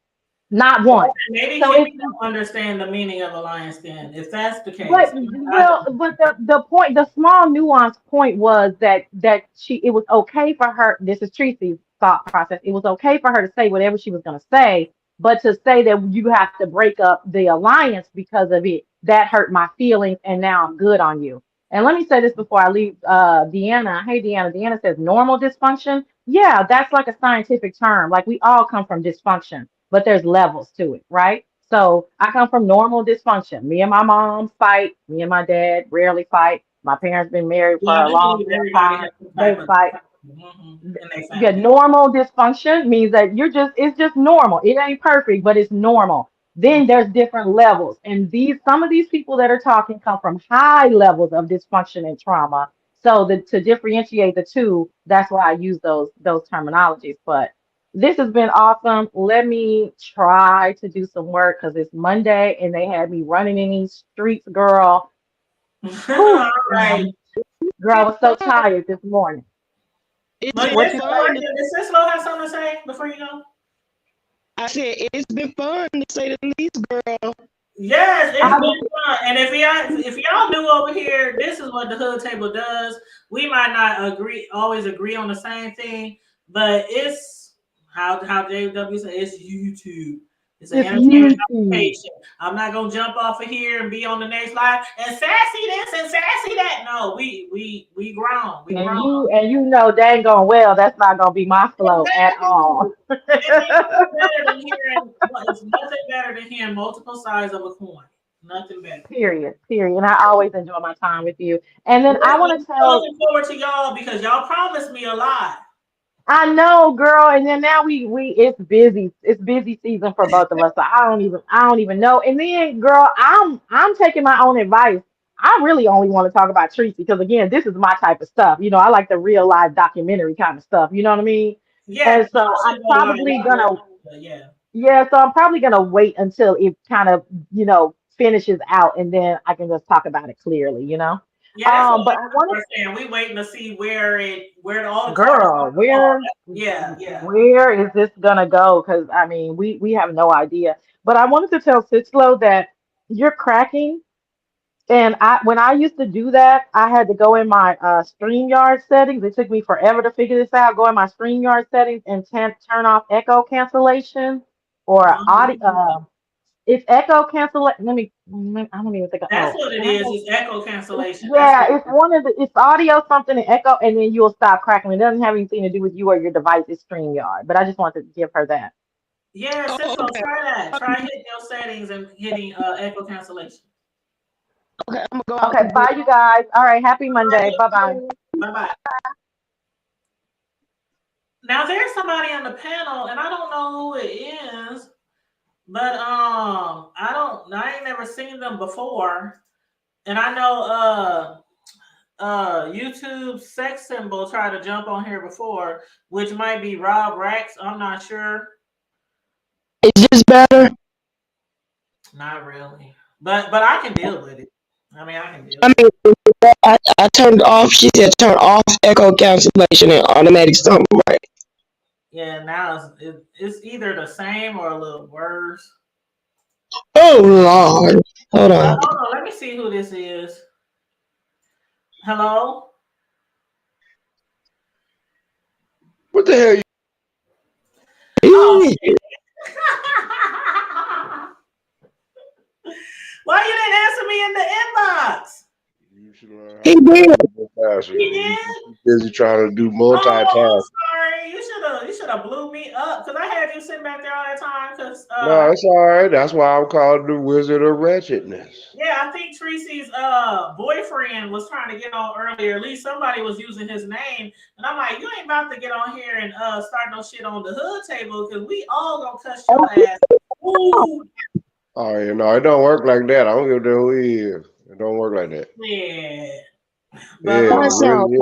Not one. Maybe So he it's don't understand the meaning of alliance then, if that's the case. but well, but the point, the small nuance point was that it was okay for her. This is Tracy's thought process. It was okay for her to say whatever she was going to say, but to say that you have to break up the alliance because of it, that hurt my feelings, and now I'm good on you. And let me say this before I leave. Deanna, hey Deanna. Deanna says normal dysfunction. Yeah, that's like a scientific term. Like we all come from dysfunction, but there's levels to it, right? So I come from normal dysfunction. Me and my mom fight. Me and my dad rarely fight. My parents been married for Yeah, I a do long believe everybody time. has some They type of fight. in their Yeah, family. normal dysfunction means that it's just normal. It ain't perfect, but it's normal. Then there's different levels. And some of these people that are talking come from high levels of dysfunction and trauma. So to differentiate the two, that's why I use those terminologies. But this has been awesome. Let me try to do some work because it's Monday and they had me running in these streets, girl. Whew, All right. girl, I was so tired this morning. It's Well, been What yes, you all say? fun. right. Does Cicelo have something to say before you go? I said it's been fun to say the least, girl. Yes, it's I been fun. And if y'all knew over here, this is what the hood table does. We might not always agree on the same thing, but it's how JW said it's YouTube. It's an It's entertainment YouTube. application. I'm not gonna jump off of here and be on the next live and sassy this and sassy that. No, we grown. We And grown. you know dang gone well that's not gonna be my flow at all. It's nothing better than hearing multiple sides of a coin. Nothing better. Period. Period. And I always enjoy my time with you. And then We're I want to tell looking forward to y'all because y'all promised me a lot. I know, girl, and then now we it's busy. It's busy season for both of us. So I don't even know. And then girl, I'm taking my own advice. I really only want to talk about Tracy because again, this is my type of stuff. You know, I like the real life documentary kind of stuff. You know what I mean? Yeah, And y'all so I'm should go live. probably gonna Yeah. Yeah, so I'm probably gonna wait until it kind of, finishes out and then I can just talk about it clearly, you know. Yeah, that's what But I wanted, we're saying. We waiting to see where all the cards girl, gonna fall. where Yeah, yeah. where is this gonna go? Because I mean, we have no idea. But I wanted to tell Sislo that you're cracking. And when I used to do that, I had to go in my StreamYard settings. It took me forever to figure this out. Go in my StreamYard settings and turn off echo cancellation or audio. It's echo cancellation. I don't even think. That's Oh, what it can I is. go? It's echo cancellation. That's Yeah, what it's one of the. It's audio something and echo, and then you'll stop crackling. It doesn't have anything to do with you or your device. It's StreamYard. But I just wanted to give her that. yeah, Oh, Cisco, okay. try that. Try hitting your settings and hitting echo cancellation. Okay, I'm gonna go out Okay, and do it. bye, you guys. All right, happy Monday. Bye bye. Bye bye. Now there's somebody on the panel, and I don't know who it is, but I ain't never seen them before. And I know YouTube sex symbol tried to jump on here before, which might be Rob Rex. I'm not sure. Is this better? Not really. But I can deal with it. I mean I can deal I with it. mean, I turned off. She said turn off echo cancellation and automatic something, right? Yeah, now it's either the same or a little worse. Oh Lord, hold But on. hold on, let me see who this is. Hello? What the hell? Oh You... shit. Why you didn't answer me in the inbox? You should learn how He to did. multitask. He You did? busy trying to do Oh, I'm multitask. sorry. You should have blew me up because I had you sitting back there all that time. Because No, it's all right. That's why I'm called the Wizard of Wretchedness. yeah, I think Tracy's boyfriend was trying to get on earlier. At least somebody was using his name, and I'm like, you ain't about to get on here and start no shit on the hood table because we all gonna cuss your ass. Ooh, Oh, you know, it don't work like that. I don't give a damn who he is. It don't work like that. yeah. But Yeah, That sound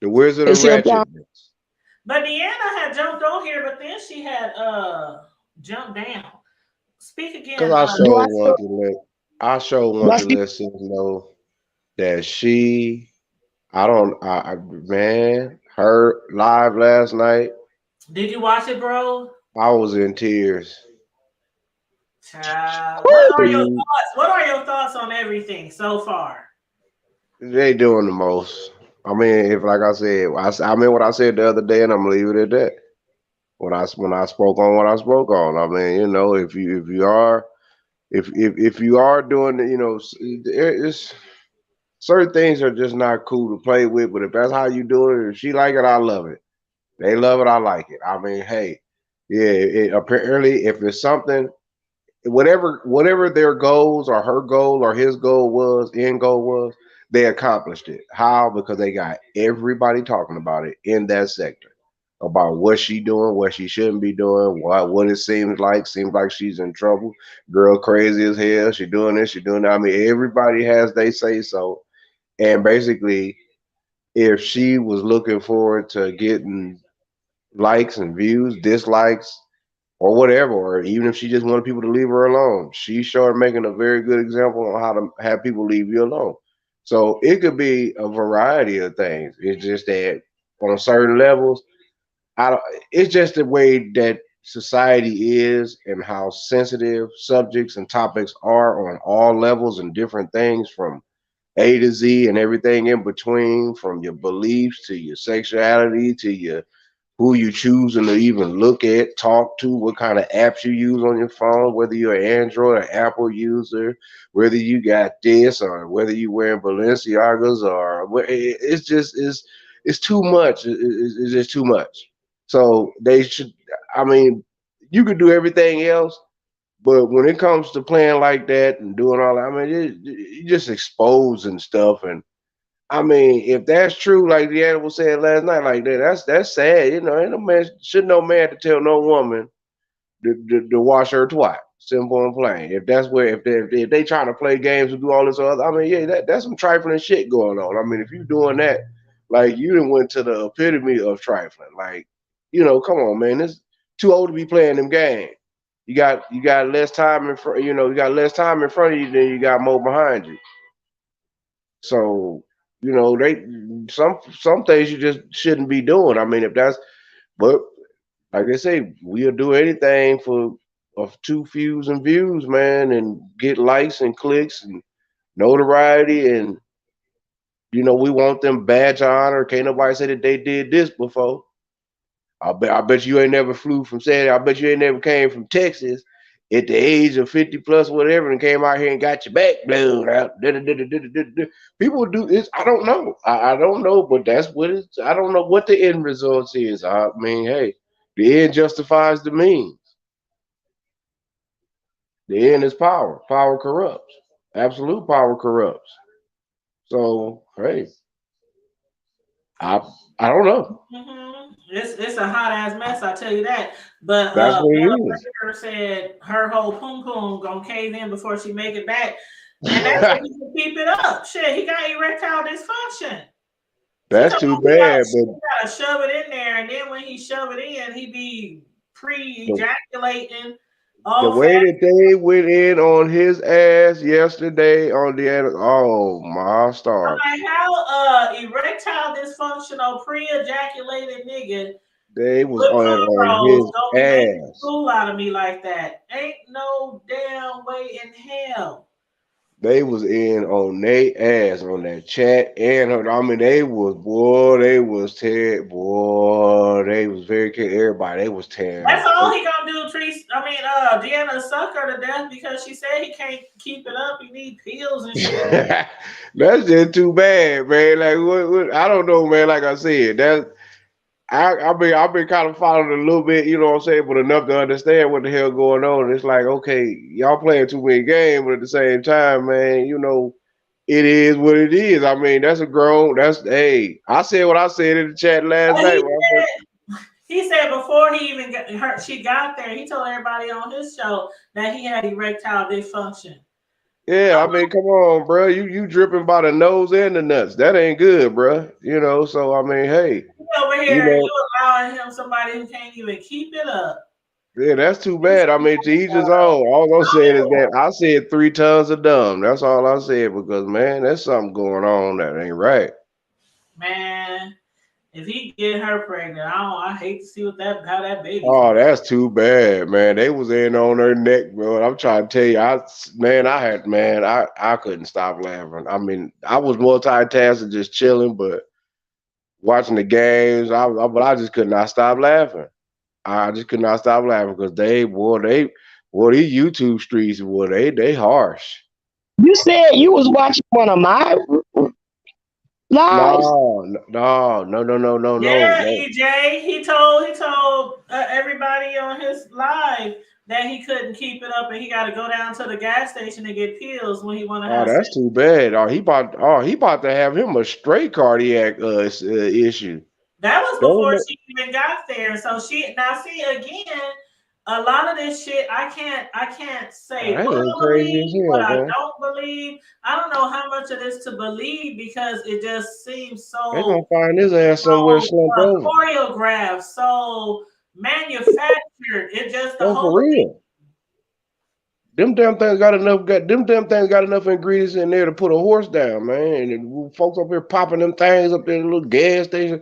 the Wizard of except I Wretchedness. but Deanna had jumped on here, but then she had jumped down. Speak Cause again. I do sure I want still to let I sure do I want to still let sis know that she I don't man, her live last night. Did you watch it, bro? I was in tears. Child, what are your They thoughts? What are your thoughts on everything so far? doing the most. I mean, if like I said, I mean what I said the other day, and I'm gonna leave it at that. When I spoke on what I spoke on, I mean, you know, if you are if you are doing it, you know, it's certain things are just not cool to play with. But if that's how you do it, if she like it, I love it. They love it, I like it. I mean, hey, yeah. Apparently, if it's something, whatever their goals or her goal or his goal was, end goal was, they accomplished it. How? Because they got everybody talking about it in that sector about what she doing, what she shouldn't be doing, what it seems like. Seems like she's in trouble. Girl crazy as hell. She doing this, she doing that. I mean, everybody has they say so. And basically, if she was looking forward to getting likes and views, dislikes, or whatever, or even if she just wanted people to leave her alone, she started making a very good example on how to have people leave you alone. So it could be a variety of things. It's just that on certain levels, I don't. It's just the way that society is and how sensitive subjects and topics are on all levels and different things from A to Z and everything in between, from your beliefs to your sexuality to your who you choosing to even look at, talk to, what kind of apps you use on your phone, whether you're an Android or Apple user, whether you got this or whether you wearing Balenciagas or it's just it's too much. It's just too much. So they should. I mean, you could do everything else, but when it comes to playing like that and doing all that, I mean, you just exposing stuff and I mean, if that's true, like the animal said last night, like that, that's sad. You know, ain't no man should no man to tell no woman to wash her twice. Simple and plain. If that's where if they trying to play games and do all this other, I mean, yeah, that's some trifling shit going on. I mean, if you doing that, like you done went to the epitome of trifling. Like, you know, come on, man, it's too old to be playing them games. You got less time in front. You know, you got less time in front of you than you got more behind you. So, you know, they some things you just shouldn't be doing. I mean, if that's but like I say, we'll do anything for of two views and views, man, and get likes and clicks and notoriety and you know, we want them badge of honor. Can't nobody say that they did this before. I bet you ain't never flew from Saturday. I bet you ain't never came from Texas at the age of 50 plus whatever and came out here and got your back blown out. People do this. I don't know. I don't know, but that's what it's I don't know what the end result is. I mean, hey, the end justifies the means. The end is power. Power corrupts. Absolute power corrupts. So hey, I I don't know. It's a hot ass mess, I tell you that. But That's what it is. Baker said her whole poom poom gonna cave in before she make it back, and that's if he can keep it up. Shit, he got erectile dysfunction. She That's told too me bad, he but gotta shove it in there, and then when he shove it in, he be the pre-ejaculating The all way fat. that they went in on his ass yesterday on the oh my I'm stars. like, how erectile dysfunctional pre-ejaculated nigga They was with on cornrows his don't be making a ass. fool out of me like that. Ain't no damn way in hell. They was in on they ass on that chat and her. I mean, they was tearing boy. They was very everybody. They was tearing. That's all he gonna do, Trees. I mean, Deanna suck her to death because she said he can't keep it up. He need pills and shit. That's just too bad, man. Like what, I don't know, man. Like I said, that I've been kind of following a little bit, you know what I'm saying, but enough to understand what the hell going on. It's like, okay, y'all playing too many games, but at the same time, man, you know, it is what it is. I mean, that's a grown. That's hey, I said what I said in the chat last But night. he said before he even got her, she got there. He told everybody on his show that he had erectile dysfunction. Yeah, I mean, come on, bro. You dripping by the nose and the nuts. That ain't good, bro. You know, so I mean, hey, He over you here, know. you allowing him somebody who can't even keep it up. Yeah, that's too bad. I mean, to each his own. All I'm saying is that I said 3 tons of dumb. That's all I said because man, there's something going on that ain't right. Man, If he get her pregnant, I hate to see how that baby's Oh, gonna. that's too bad, man. They was in on her neck, bro. I'm trying to tell you, I couldn't stop laughing. I mean, I was multitasking, just chilling, but watching the games, but I just could not stop laughing. I just could not stop laughing because these YouTube streets, boy, they harsh. You said you was watching one of my lives. Yeah, No. EJ. He told everybody on his live that he couldn't keep it up and he got to go down to the gas station to get pills when he want to Oh, have that's sex. too bad. He about to have him a straight cardiac issue. That was Don't before let- she even got there. So she now see again. A lot of this shit, I can't say That what is I crazy as believe, what hell, I man. don't believe. I don't know how much of this to believe because it just seems They gonna so find his ass somewhere slumped over. choreographed, so manufactured. It just the Oh, whole for thing. real. Them damn things got enough ingredients in there to put a horse down, man. And folks up here popping them things up in a little gas station.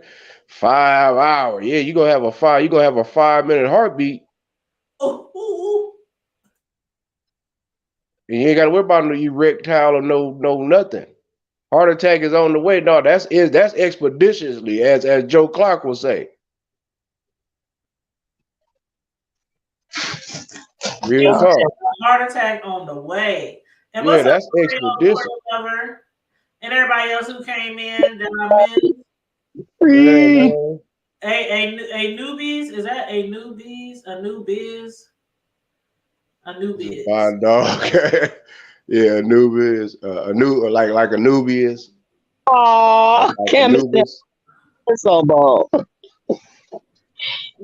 5 hours. Yeah, you gonna have a 5-minute heartbeat. Ooh, ooh, And you ain't gotta worry about no erectile or no nothing. Heart attack is on the way. No, that's expeditiously, as Joe Clark would say. he Real said talk. a heart attack on the way. And Yeah, what's up, that's expeditious. Lover, and everybody else who came in that I missed? Yeah, Free. man. A newbies? Is that a newbies? A new biz? A new It's a biz. fine dog. Yeah, Anubis. Like Anubius. Oh, Like Kevin said Anubis. it's so ball. But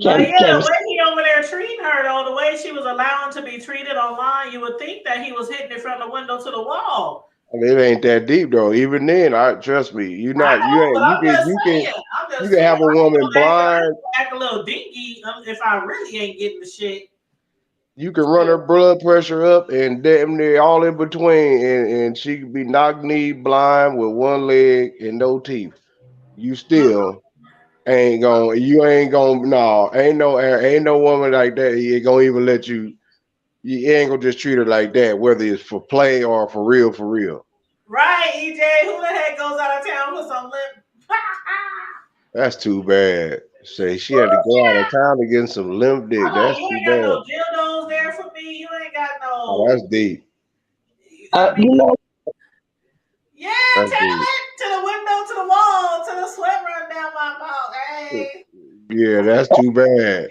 Kevin, yeah, Kevin the way he over there treating her, though, the way she was allowed to be treated online, you would think that he was hitting it from the window to the wall. I mean, it ain't that deep though. Even then, trust me, I know, but I'm just saying. you can have a I woman blind. act a little dinky if I really ain't getting the shit. You can run her blood pressure up and damn near all in between, and she could be knock knee blind with one leg and no teeth. You still ain't gonna. You ain't gonna. No, ain't no woman like that. He ain't gonna even let you. You ain't gonna just treat her like that, whether it's for play or for real, for real. Right, EJ. Who the heck goes out of town for some lip? That's too bad. Say she had to go out of town to get some limp dick. That's You too ain't got bad. no dildos there for me. You ain't got Oh, no. that's deep. I mean, you know, yeah, That's tell deep. it to the window, to the wall, to the sweat run down my mouth. Hey, Yeah, that's too bad.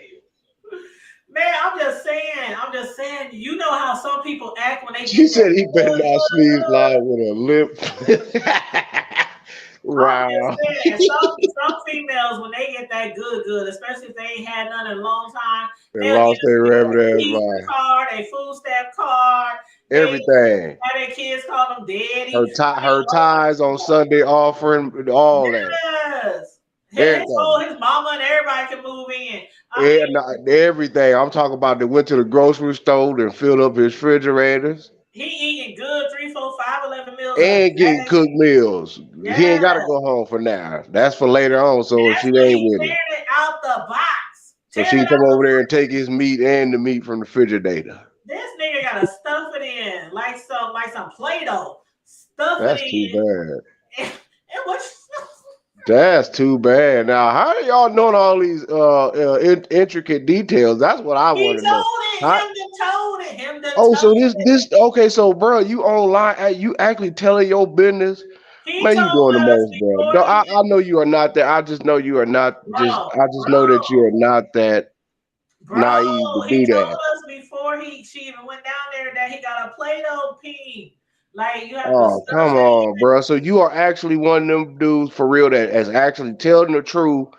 man, I'm just saying. You know how some people act when they She get said that he better good. not sneeze loud with a lip. I'm just Wow. saying, some females when they get that good, especially if they ain't had none in a long time, They they'll lost their get rabbit a ass visa mind. card, a food stamp card. They Everything. have their kids call them daddy. Her ties on Sunday offering, all that. Yes. Everything. His mama and everybody can move in. Everything. I'm talking about they went to the grocery store and filled up his refrigerators he eating good 3, 4, 5, 11 meals a and getting day. cooked meals. He Yeah. ain't got to go home for now. That's for later on. So That's she when ain't he with it. tearing it out the box. So Tearing she it can come out over there and take his meat and the meat from the refrigerator. This nigga gotta stuff it in like some Play-Doh. Stuff That's it too in. bad. And what? That's too bad. Now, how are y'all knowing all these intricate details? That's what I He want to know. told it. How, Him done oh, so told it. okay, so bro, you online, you actually telling your business, He man. You told doing the us most, bro. before No, he I know you are not that. I just know you are not. I just know that you are not that naive to he do told that. us before she even went down there that he got a Play-Doh pee. Like you have to Oh, stuff come it in. on, bro. So you are actually one of them dudes for real that is actually telling the truth,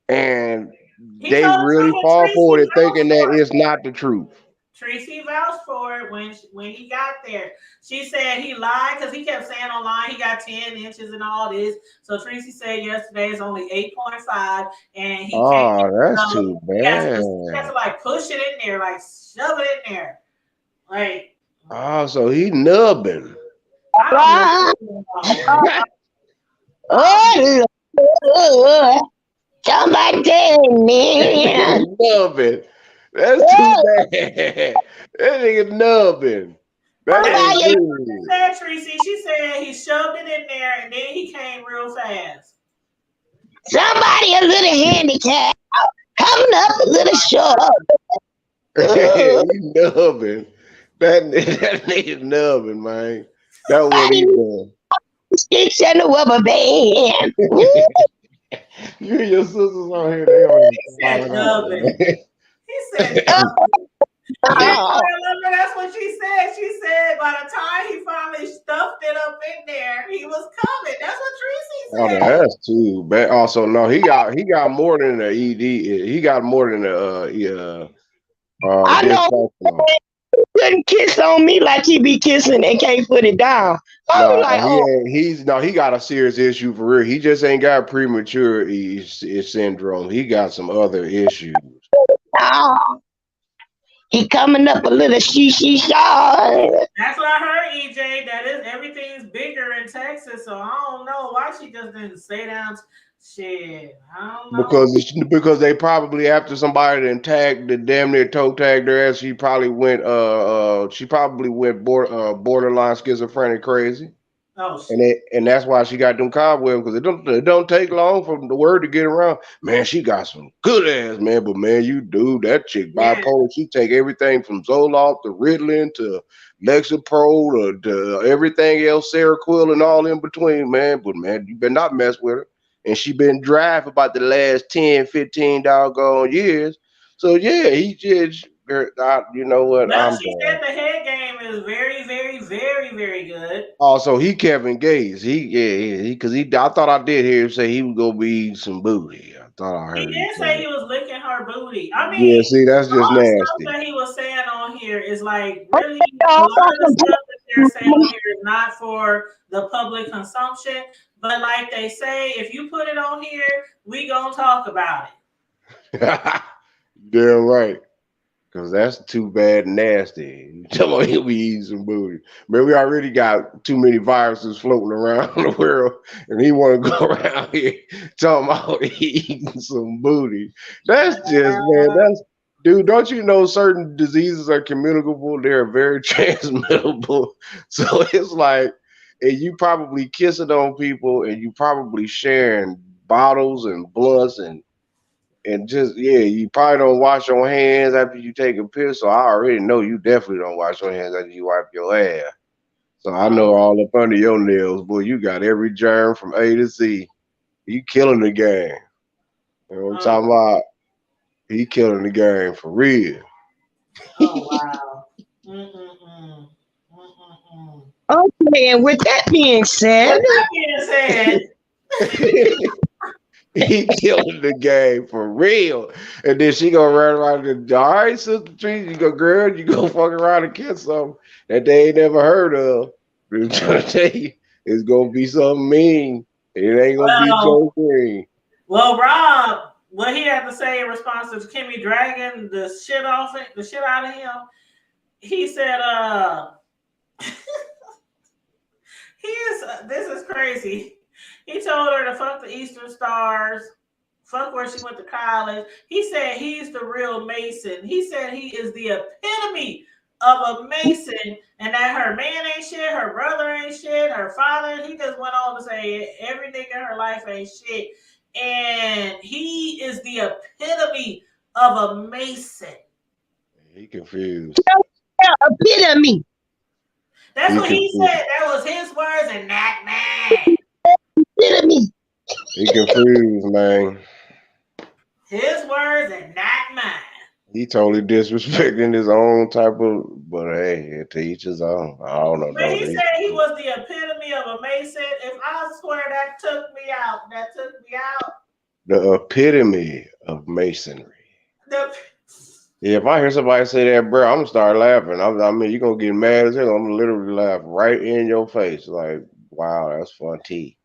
and He they told the really truth and fall for it Tracy and thinking vouched that for it. it's not the truth. Tracy vouched for it when he got there. She said he lied because he kept saying online he got 10 inches and all this. So Tracy said yesterday it's only 8.5, and he can't. Oh, that's too He has bad. to like push it in there, like shove it in there, like. Oh, so he nubbing. I don't know. oh, Somebody tell me. Nubbin. That's too bad. That nigga nubbin. That ain't Somebody, good. said, Tracy, she said he shoved it in there and then he came real fast. somebody a little handicapped coming up a little short. He nubbin. That nigga nubbin, man. That what he doing. Sticks and a rubber band. You and your sisters on here, they on He said nubbin. man. He said nubbin. Yeah, Oh, remember that's what she said. She said by the time he finally stuffed it up in there, he was coming. That's what Oh, Tracy said. that's too bad. Also, no, he got more than the ED. He got more than the I know dysfunctional. he couldn't kiss on me like he be kissing and can't put it down. I was No, like, he oh, ain't. He got a serious issue for real. He just ain't got premature syndrome. He got some other issues. no. He coming up a little shaw. That's what I heard, EJ. That is everything's bigger in Texas, so I don't know why she just didn't stay down. Shit, I don't know. Because they probably after somebody that tagged the damn near toe tagged her ass, she probably went borderline schizophrenic crazy. Oh shit. And that's why she got them cobwebs, because it don't take long for the word to get around. Man, she got some good ass, man. But man, you do that chick Yeah. bipolar. She take everything from Zoloft to Ritalin to Lexapro to everything else, Seroquel and all in between, man. But man, you better not mess with her. And she been dry for about the last 10, 15 doggone years. So yeah, he just, you know what? No, I'm she done. said the head game is very, very, very, very good. Also, he Kevin Gates. I thought I did hear him say he was gonna be some booty. I thought I He heard did say he was licking her booty. I Yeah, mean, see, that's just all the stuff nasty. that he was saying on here is like really a lot of the stuff that they're saying on here is not for the public consumption. But like they say, if you put it on here, we gonna talk about it. Damn right. Cause that's too bad and nasty. You tell me he'll be eating some booty. Man, we already got too many viruses floating around the world, and he want to go around here talking about eating some booty. That's just, man, that's, dude, don't you know certain diseases are communicable? They're very transmittable. So it's like, and you probably kissing on people, and you probably sharing bottles and blunts and just, yeah, you probably don't wash your hands after you take a piss. So I already know you definitely don't wash your hands after you wipe your ass. So I know all up under your nails, boy. You got every germ from A to Z. You killing the game. You know what I'm talking about? He killing the game for real. Oh wow. Mm-mm-mm. Mm-mm-mm. okay. And with that being said, With that being said, He killing the game for real. And then she gonna run around the, all right, Sister Tree, you go, girl, you go fuck around and kiss something that they ain't never heard of. I'm trying to tell you, it's gonna be something mean. It ain't gonna be Joe Green. well, Rob, what he had to say in response to Kimmy dragging the shit out of him, he said, this is crazy. He told her to fuck the Eastern Stars, fuck where she went to college. He said he's the real Mason. He said he is the epitome of a Mason, and that her man ain't shit, her brother ain't shit, her father. He just went on to say every nigga in her life ain't shit. And he is the epitome of a Mason. He confused. epitome. That's what he said. That was his words and not mine. Epitome. He confused, man. His words and not mine. He totally disrespecting his own type of, but hey, to each his own. I don't know. But he said he was the epitome of a Mason. If I swear that took me out. The epitome of masonry. The, Yeah, if I hear somebody say that, bro, I'm gonna start laughing. I mean, you're gonna get mad as hell. I'm gonna literally laugh right in your face. Like, wow, that's funny.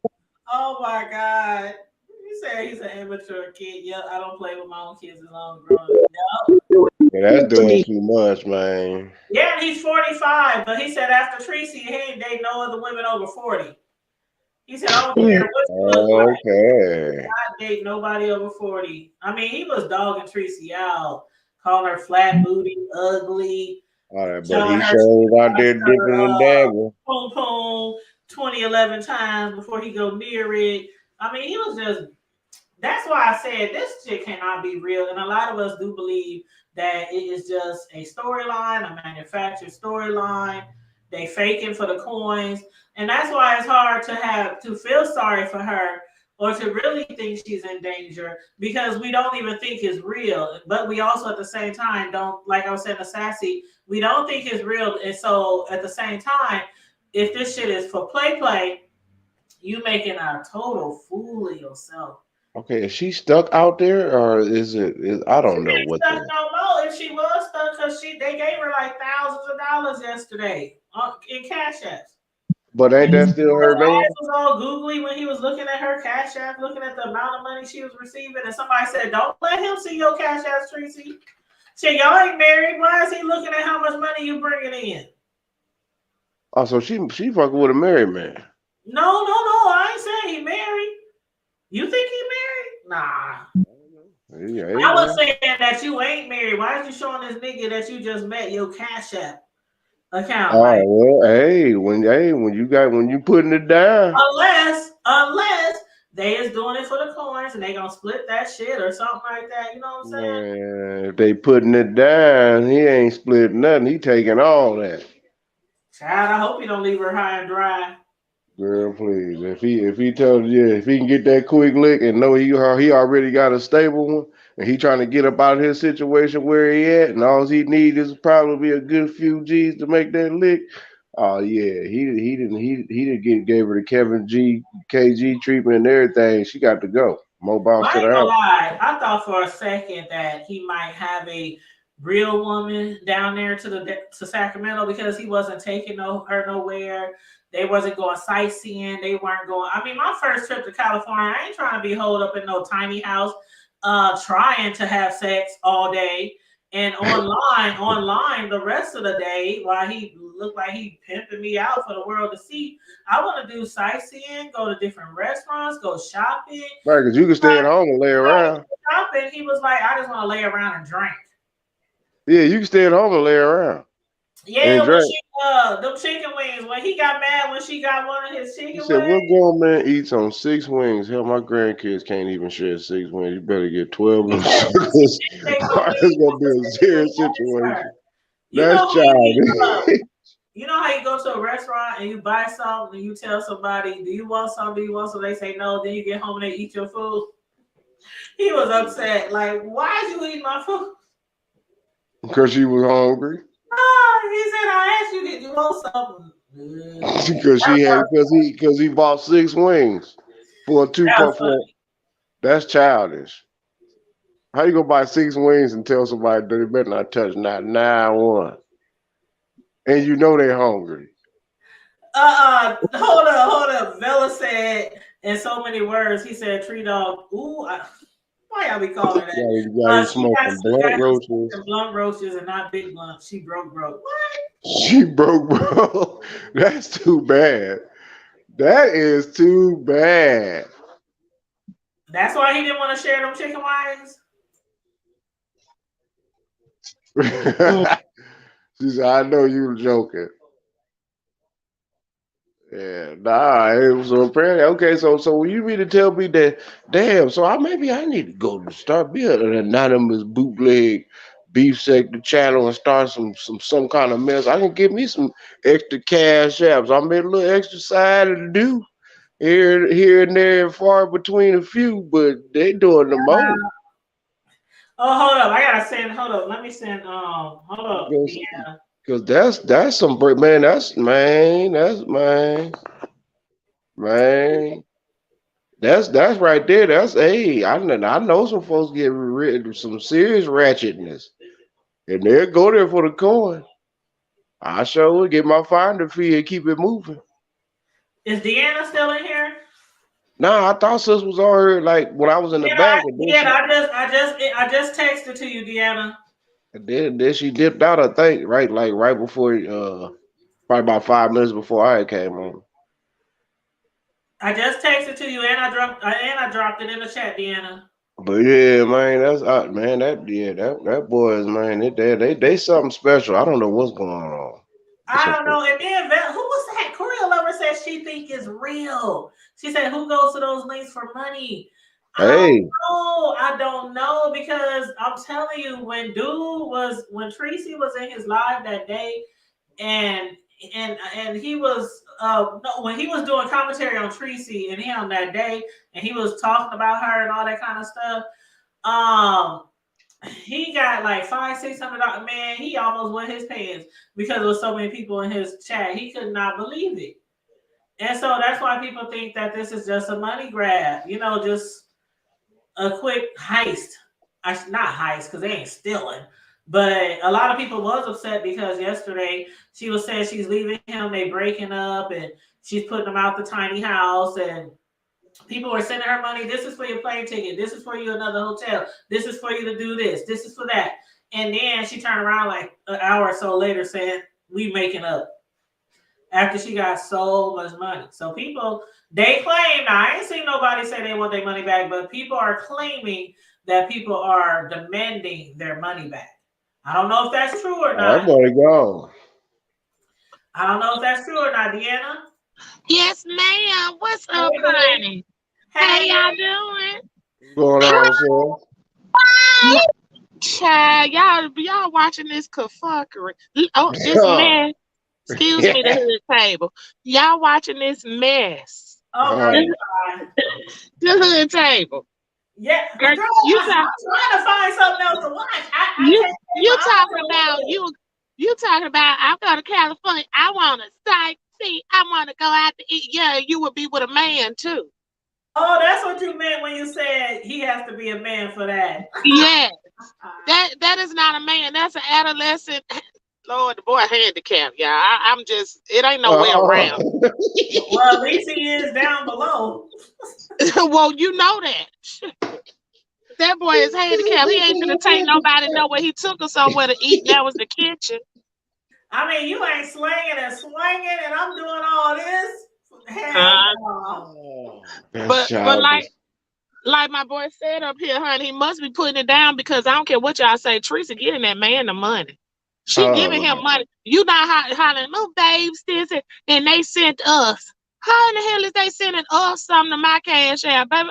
oh my God. He said he's an immature kid. Yeah, I don't play with my own kids as long as growing up. Yeah, that's doing too much, man. Yeah, he's 45, but he said after Tracy, he ain't dating no other women over 40. He said, I don't care what you look like. Okay. I date nobody over 40. I mean, he was dogging Tracy out, calling her flat booty, ugly, All right, but telling he her she showed out there touched her dipping and dabbing. poom poom 2011 times before he go near it. I mean, he was just. That's why I said this shit cannot be real, and a lot of us do believe that it is just a storyline, a manufactured storyline. They faking for the coins, and that's why it's hard to feel sorry for her or to really think she's in danger because we don't even think it's real. But we also at the same time don't, like I was saying to Sassy, we don't think it's real. And so at the same time, if this shit is for play, you making a total fool of yourself. Okay, is she stuck out there, or I She don't know ain't what stuck the. no more. If she was stuck, because they gave her like thousands of dollars yesterday in cash apps. But ain't And that his still her man? eyes was all googly when he was looking at her cash app, looking at the amount of money she was receiving. And somebody said, "Don't let him see your cash apps, Tracy." Said, y'all ain't married. Why is he looking at how much money you bringing in? Oh, so she fucking with a married man. No. I ain't saying he married. You think he married? Nah. Yeah, I was saying that you ain't married. Why is you showing this nigga that you just met your cash app account? all right, Like, well, when you putting it down. unless they is doing it for the coins and they gonna split that shit or something like that. You know what I'm saying? Man, if they putting it down, he ain't splitting nothing. He taking all that. Child, I hope you don't leave her high and dry. Girl, please. If he tells you if he can get that quick lick and know he already got a stable one and he trying to get up out of his situation where he at and all he need is probably a good few G's to make that lick. Oh yeah, he didn't gave her the Kevin G KG treatment and everything. She got to go. Mo bounce I to the ain't gonna house. lie. I thought for a second that he might have a real woman down there to Sacramento because he wasn't taking her nowhere. They wasn't going sightseeing. They weren't going. I mean, my first trip to California, I ain't trying to be holed up in no tiny house, trying to have sex all day and online the rest of the day while he looked like he pimping me out for the world to see. I want to do sightseeing, go to different restaurants, go shopping. Right, because you can stay at home and lay around. Shopping, he was like, I just want to lay around and drink. Yeah, you can stay at home and lay around Yeah, and when drink. she them chicken wings, when he got mad when she got one of his He chicken said, wings. what grown man eats on 6 wings? Hell, my grandkids can't even share 6 wings. You better get 12 of them. It's going to be a serious situation. You That's know how childish. you know how you go to a restaurant and you buy something and you tell somebody, do you want something? Do you want something? They say no. Then you get home and they eat your food. He was upset. Like, why did you eat my food? Because she was hungry. Oh, he said, I asked you, did you want something? Because he bought 6 wings for a two That was puff. funny. That's childish. How you gonna buy 6 wings and tell somebody that they better not touch not 9 1? And you know they're hungry. Hold up. Vela said in so many words, he said, tree dog, ooh, why y'all be calling that? You gotta She smoking blunt roaches. got blunt roaches and not big blunts. She broke. What? She broke, bro. That's too bad. That is too bad. That's why he didn't want to share them chicken wings. She said, I know you were joking. Yeah, nah, it was apparently okay. So when you mean to tell me that, damn, so maybe I need to go to start being an anonymous bootleg beef sector channel and start some kind of mess. I can give me some extra cash apps. I made a little extra side to do here and there, far between a few, but they doing the most. Oh, hold up. I gotta send. Hold up. Let me send. Hold up. Yeah. Cause that's some break, man. That's man. That's right there. That's hey. I know some folks get rid of some serious ratchetness, and they'll go there for the coin. I sure would get my finder fee and keep it moving. Is Deanna still in here? Nah, I thought sis was on her like when I was in the back. I just texted to you, Deanna. And then she dipped out. I think right before probably about 5 minutes before I came on. I just texted to you, and I dropped it in the chat, Deanna. But yeah, man, that's man. That boys, man. They something special. I don't know what's going on. I don't know. And then who was that? Courier Lover said she think it's real. She said, "Who goes to those links for money?" Hey, I don't know because I'm telling you, when Tracy was in his live that day, and he was when he was doing commentary on Tracy and him that day, and he was talking about her and all that kind of stuff. He got like $500-$600. Man, he almost wet his pants because there was so many people in his chat. He could not believe it. And so that's why people think that this is just a money grab, just a quick heist. Not heist because they ain't stealing. But a lot of people was upset because yesterday she was saying she's leaving him, they breaking up, and she's putting him out the tiny house, and people were sending her money. This is for your plane ticket. This is for you another hotel. This is for you to do this. This is for that. And then she turned around like an hour or so later saying, we making up. After she got so much money. So people, they claim, now I ain't seen nobody say they want their money back, but people are claiming that people are demanding their money back. I don't know if that's true or not. I'm gonna go. I don't know if that's true or not, Deanna. Yes, ma'am. What's up, honey? How y'all doing? What's going on, sir? Child, y'all watching this kerfuckery. Oh, this mess. Excuse me, the hood table. Y'all watching this mess. Oh, right. The hood table. Yeah, girl, I'm trying to find something else to watch. You talking about I'm going to California. I want to sightsee. I want to go out to eat. Yeah, you would be with a man too. Oh, that's what you meant when you said he has to be a man for that. Yeah, that is not a man. That's an adolescent. Lord, the boy handicapped, y'all. I'm just, it ain't no way around. Well, at least he is down below. Well, you know that. That boy is handicapped. He ain't gonna take nobody nowhere. He took us somewhere to eat. That was the kitchen. I mean, you ain't slanging and I'm doing all this. But like my boy said up here, honey, he must be putting it down because I don't care what y'all say. Teresa getting that man the money. She giving him money. You not hollering, oh, babes, this and they sent us. How in the hell is they sending us something to my cash app, baby?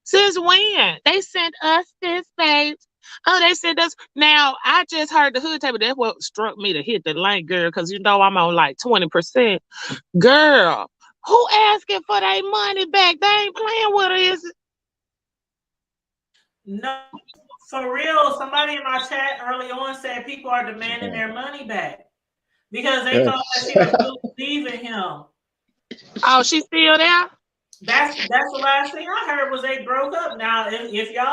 Since when? They sent us this, babes. Oh, they sent us. Now, I just heard the hood table. That's what struck me to hit the link, girl, because you know I'm on like 20%. Girl, who asking for their money back? They ain't playing with her, is it? No. For real, somebody in my chat early on said people are demanding their money back because they thought that she was leaving him. Oh, she's still there? That's the last thing I heard was they broke up. Now, if y'all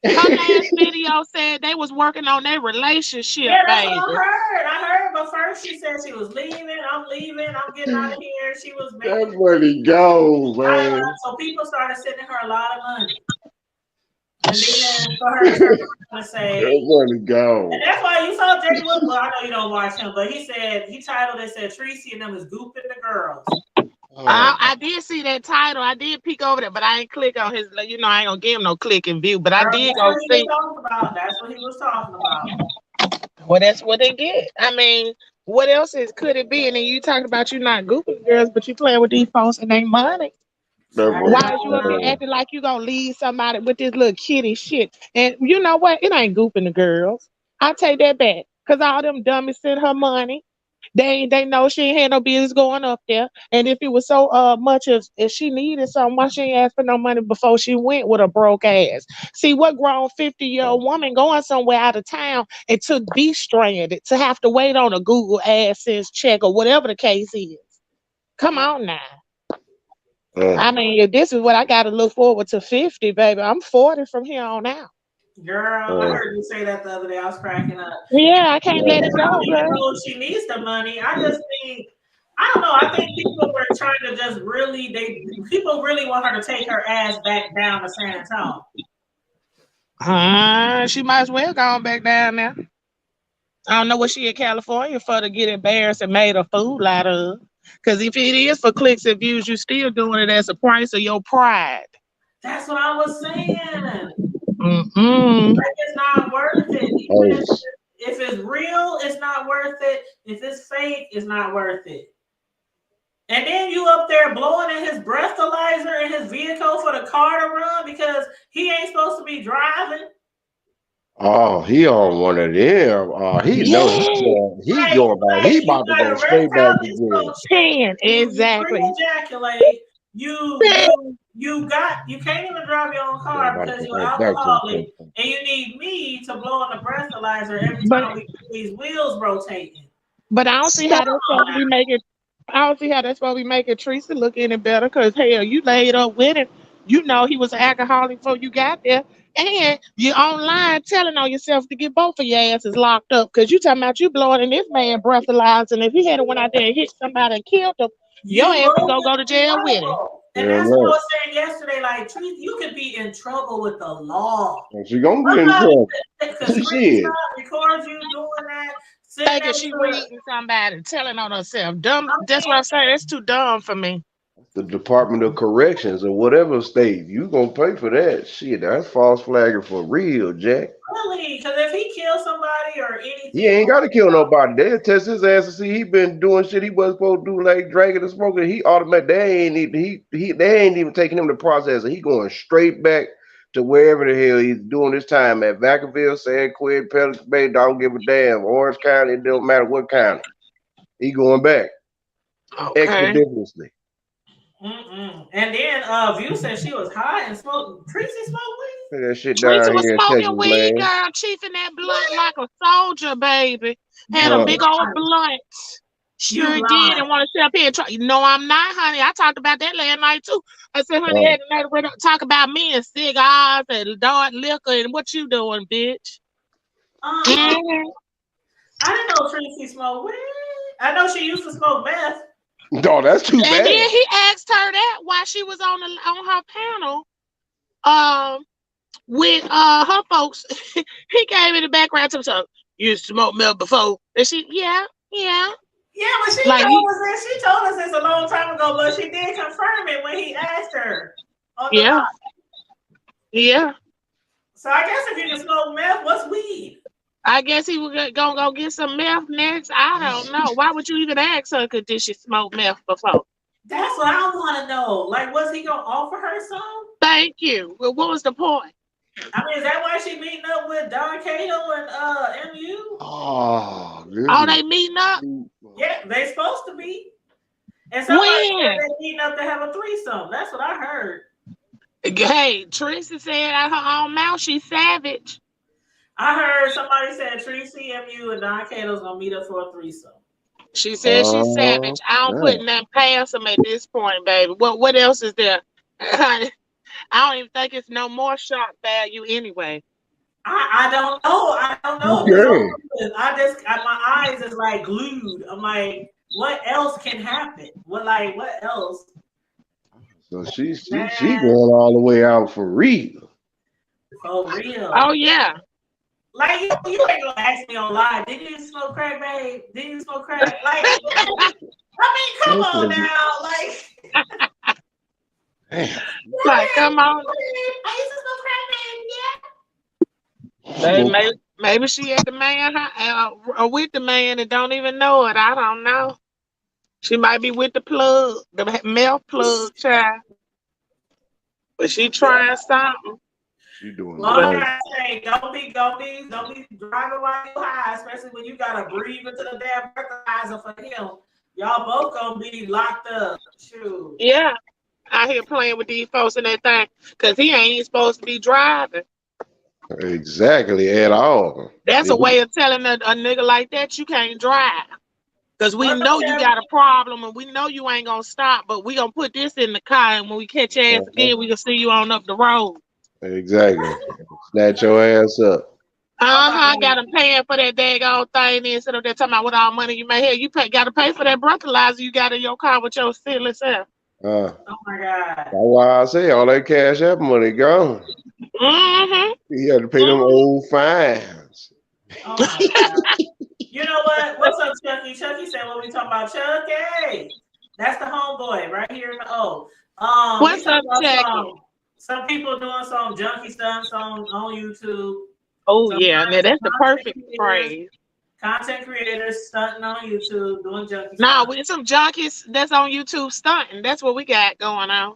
her last video said they was working on their relationship. Yeah, that's baby. What I heard, but first she said she was leaving. I'm getting out of here. She was making that's where he goes, man. So people started sending her a lot of money. And then for her to say, that's where he goes. And that's why you saw Jay Wood. Well, I know you don't watch him, but he titled it, said Tracy and them is gooping the girls. I did see that title. I did peek over there, but I ain't click on his. You know, I ain't gonna give him no click and view. But I did go see. That's what he was talking about. Well, that's what they get. I mean, what else could it be? And then you talking about you not gooping girls, but you playing with these folks and they money. Why is you up there acting like you gonna leave somebody with this little kitty shit? And you know what? It ain't gooping the girls. I take that back. Cause all them dummies sent her money. They know she ain't had no business going up there. And if it was so much if she needed something, why she ain't ask for no money before she went with a broke ass? See, what grown 50-year-old woman going somewhere out of town and to be stranded, to have to wait on a Google AdSense check or whatever the case is? Come on now. I mean, if this is what I got to look forward to 50, baby, I'm 40 from here on out. Girl, I heard you say that the other day. I was cracking up. Yeah, I can't let it go, girl. She needs the money. I just think, I don't know. I think people were trying to just people really want her to take her ass back down to San Antonio. She might as well go back down there. I don't know what she in California for to get embarrassed and made a fool out of. Because if it is for clicks and views, you still doing it as a price of your pride. That's what I was saying. Mm-mm. Like, it's not worth it. Even if it's real, it's not worth it. If it's fake, it's not worth it. And then you up there blowing in his breathalyzer in his vehicle for the car to run because he ain't supposed to be driving. Oh, he on one of them. He know he going back. He about to go straight back to jail. 10, exactly. You ejaculate. You can't even drive your own car because you're alcoholic, and you need me to blow on the breathalyzer every time we get these wheels rotating. But I don't see how that's supposed to be making. I don't see how that's supposed to be making Teresa look any better. Cause hell, you laid up with him. You know he was an alcoholic before you got there, and you're online telling on yourself to get both of your asses locked up. Cause you talking about you blowing in this man breathalyzer, and if he had went out there and hit somebody and killed him, your ass is gonna go to jail with him. And that's what I was saying yesterday. Like, Teresa, you could be in trouble with the law. She gonna be in trouble. Because Teresa records you doing that. Thinking she reading somebody, telling on herself. Dumb. That's what I'm saying. That's too dumb for me. The Department of Corrections or whatever state, you gonna pay for that shit. That's false flagging for real, Jack. Really? Because if he kills somebody or anything, he ain't gotta kill nobody. They'll test his ass to see he been doing shit he wasn't supposed to do, like drinking and smoking. He automatic. They ain't even taking him to process. He going straight back to wherever the hell he's doing his time at. Vacaville, San Quentin, Pelican Bay, don't give a damn. Orange County, it don't matter what county. He going back expeditiously. And then View said she was high and smoked. Tracy smoked weed. That shit down Tracy was here smoking weed, girl, chiefing that blunt like a soldier, baby. Had a big old blunt. Sure did, and want to sit up here and try. No, I'm not, honey. I talked about that last night too. I said, honey, had to talk about me and cigars and dark liquor and what you doing, bitch. I didn't know Tracy smoked weed. I know she used to smoke meth. No, that's too bad. And then he asked her that while she was on her panel, with her folks. He came in the background to himself. You smoked meth before? And she, yeah. Yeah, but she told us this a long time ago, but she did confirm it when he asked her. Yeah. So I guess if you can smoke meth, what's weed? I guess he was gonna go get some meth next. I don't know. Why would you even ask her? Cause did she smoke meth before? That's what I want to know. Like, was he gonna offer her some? Thank you. Well, what was the point? I mean, is that why she meeting up with Don Cato and MU? Oh, they meeting up? Yeah, they supposed to be. And somebody said they meeting up to have a threesome. That's what I heard. Hey, Tracy said out her own mouth she's savage. I heard somebody said Tracy, MU, and Don Cato's gonna meet up for a threesome. She said she's savage. I don't put nothing past them at this point, baby. What else is there? I don't even think it's no more shock value anyway. I don't know. Okay. My eyes is like glued. I'm like, what else can happen? What else? So she going all the way out for real. For real. Oh yeah. Like you ain't gonna ask me on live. Did you smoke crack, babe? Did you smoke crack? Like, I mean, come on now, like. Like, come on. I used to smoke crack, babe. Yeah. Maybe she had the man or with the man and don't even know it. I don't know. She might be with the plug, the mouth plug, child. But she trying something. She doing I say, don't be driving while you high, especially when you gotta breathe into the damn breathalyzer for him. Y'all both gonna be locked up. Shoot. Yeah. Out here playing with these folks and that thing. Cause he ain't even supposed to be driving. Exactly at all. That's a way of telling a nigga like that you can't drive. Because we know you got a problem and we know you ain't gonna stop, but we gonna put this in the car and when we catch your ass again, we can see you on up the road. Exactly. Snatch your ass up. Got them paying for that daggone thing instead of that talking about what all money you may have. You gotta pay for that breathalyzer you got in your car with your silly self. Oh my God. That's why I say all that cash app money gone. Mm-hmm. You had to pay them old fines. Oh my God. You know what? What's up, Chucky? Chucky said, what we talking about, Chucky? That's the homeboy right here in the O. What's we up, talking about Jackie? some people doing some junkie stunts on YouTube. Oh Some yeah, now that's the perfect creators, phrase. content creators stunting on YouTube, doing junkie Now stunts. with some junkies that's on YouTube stunting. That's what we got going on.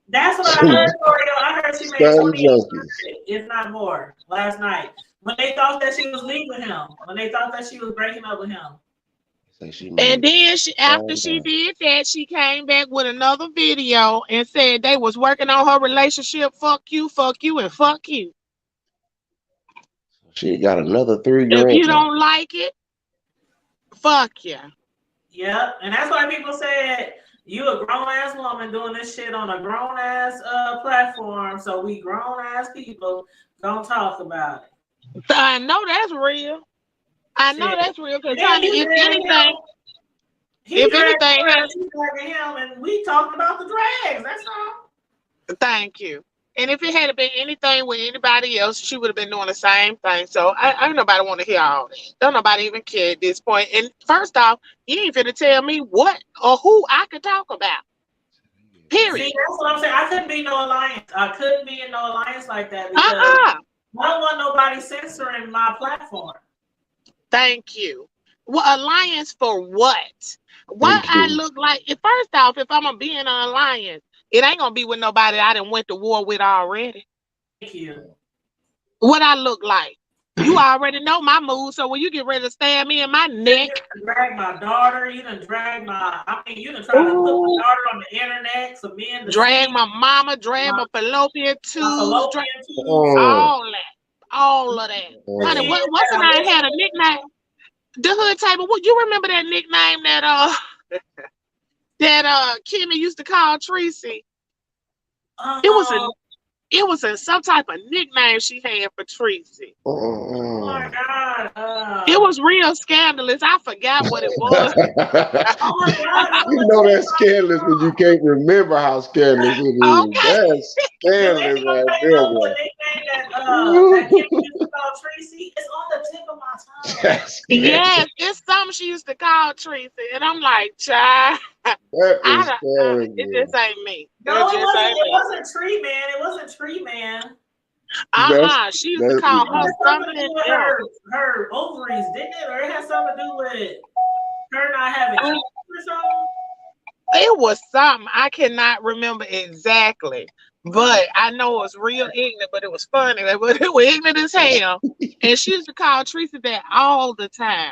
That's what I heard, Oreo. I heard she made Stunting 20, junkies. if not more, last night. When they thought that she was leaving him, when they thought that she was breaking up with him. Say she And made then after she did that, she came back with another video and said they was working on her relationship. Fuck you, and fuck you. she got another 3 If grand. you don't like it, fuck yeah. Yep, and that's why people said you a grown ass woman doing this shit on a grown ass platform. So we grown ass people don't talk about it. I know that's real. I know that's real because if anything, he dragged him, and we talked about the drags. That's all. Thank you. And if it had been anything with anybody else, she would have been doing the same thing. So I ain't nobody want to hear all that. Don't nobody even care at this point. And first off, you ain't finna tell me what or who I could talk about. Period. See, that's what I'm saying. I couldn't be no alliance. I couldn't be in no alliance like that because I don't want nobody censoring my platform. Thank you. Well, alliance for what? What I look like? First off, if I'm gonna be in an alliance, it ain't gonna be with nobody I done went to war with already. Thank you. What I look like? You already know my mood, so when you get ready to stab me in my neck, you done drag my daughter. You done drag my. I mean, you done tried to put my daughter on the internet. So me and drag my mama, drag my fallopian tubes, all that, Honey, what's the name? Had a nickname. The hood table. What you remember that nickname that that Kimmy used to call Tracy? It was some type of nickname she had for Tracy. Oh my God. It was real scandalous. I forgot what it was. Oh my God. You know that's scandalous when you can't remember how scandalous it is. Okay. That's scandalous right there, boy. That Kimmy used to call Tracy. It's on the tip of my tongue. Yes, it's something she used to call Tracy. And I'm like, child, it just ain't me. No, it wasn't Tree Man. It wasn't Tree Man. She used to call her something else. Her ovaries, didn't it? Or it had something to do with her not having kids or something? It was something. I cannot remember exactly. But I know it was real ignorant, but it was funny. But it was ignorant as hell. And she used to call Teresa that all the time.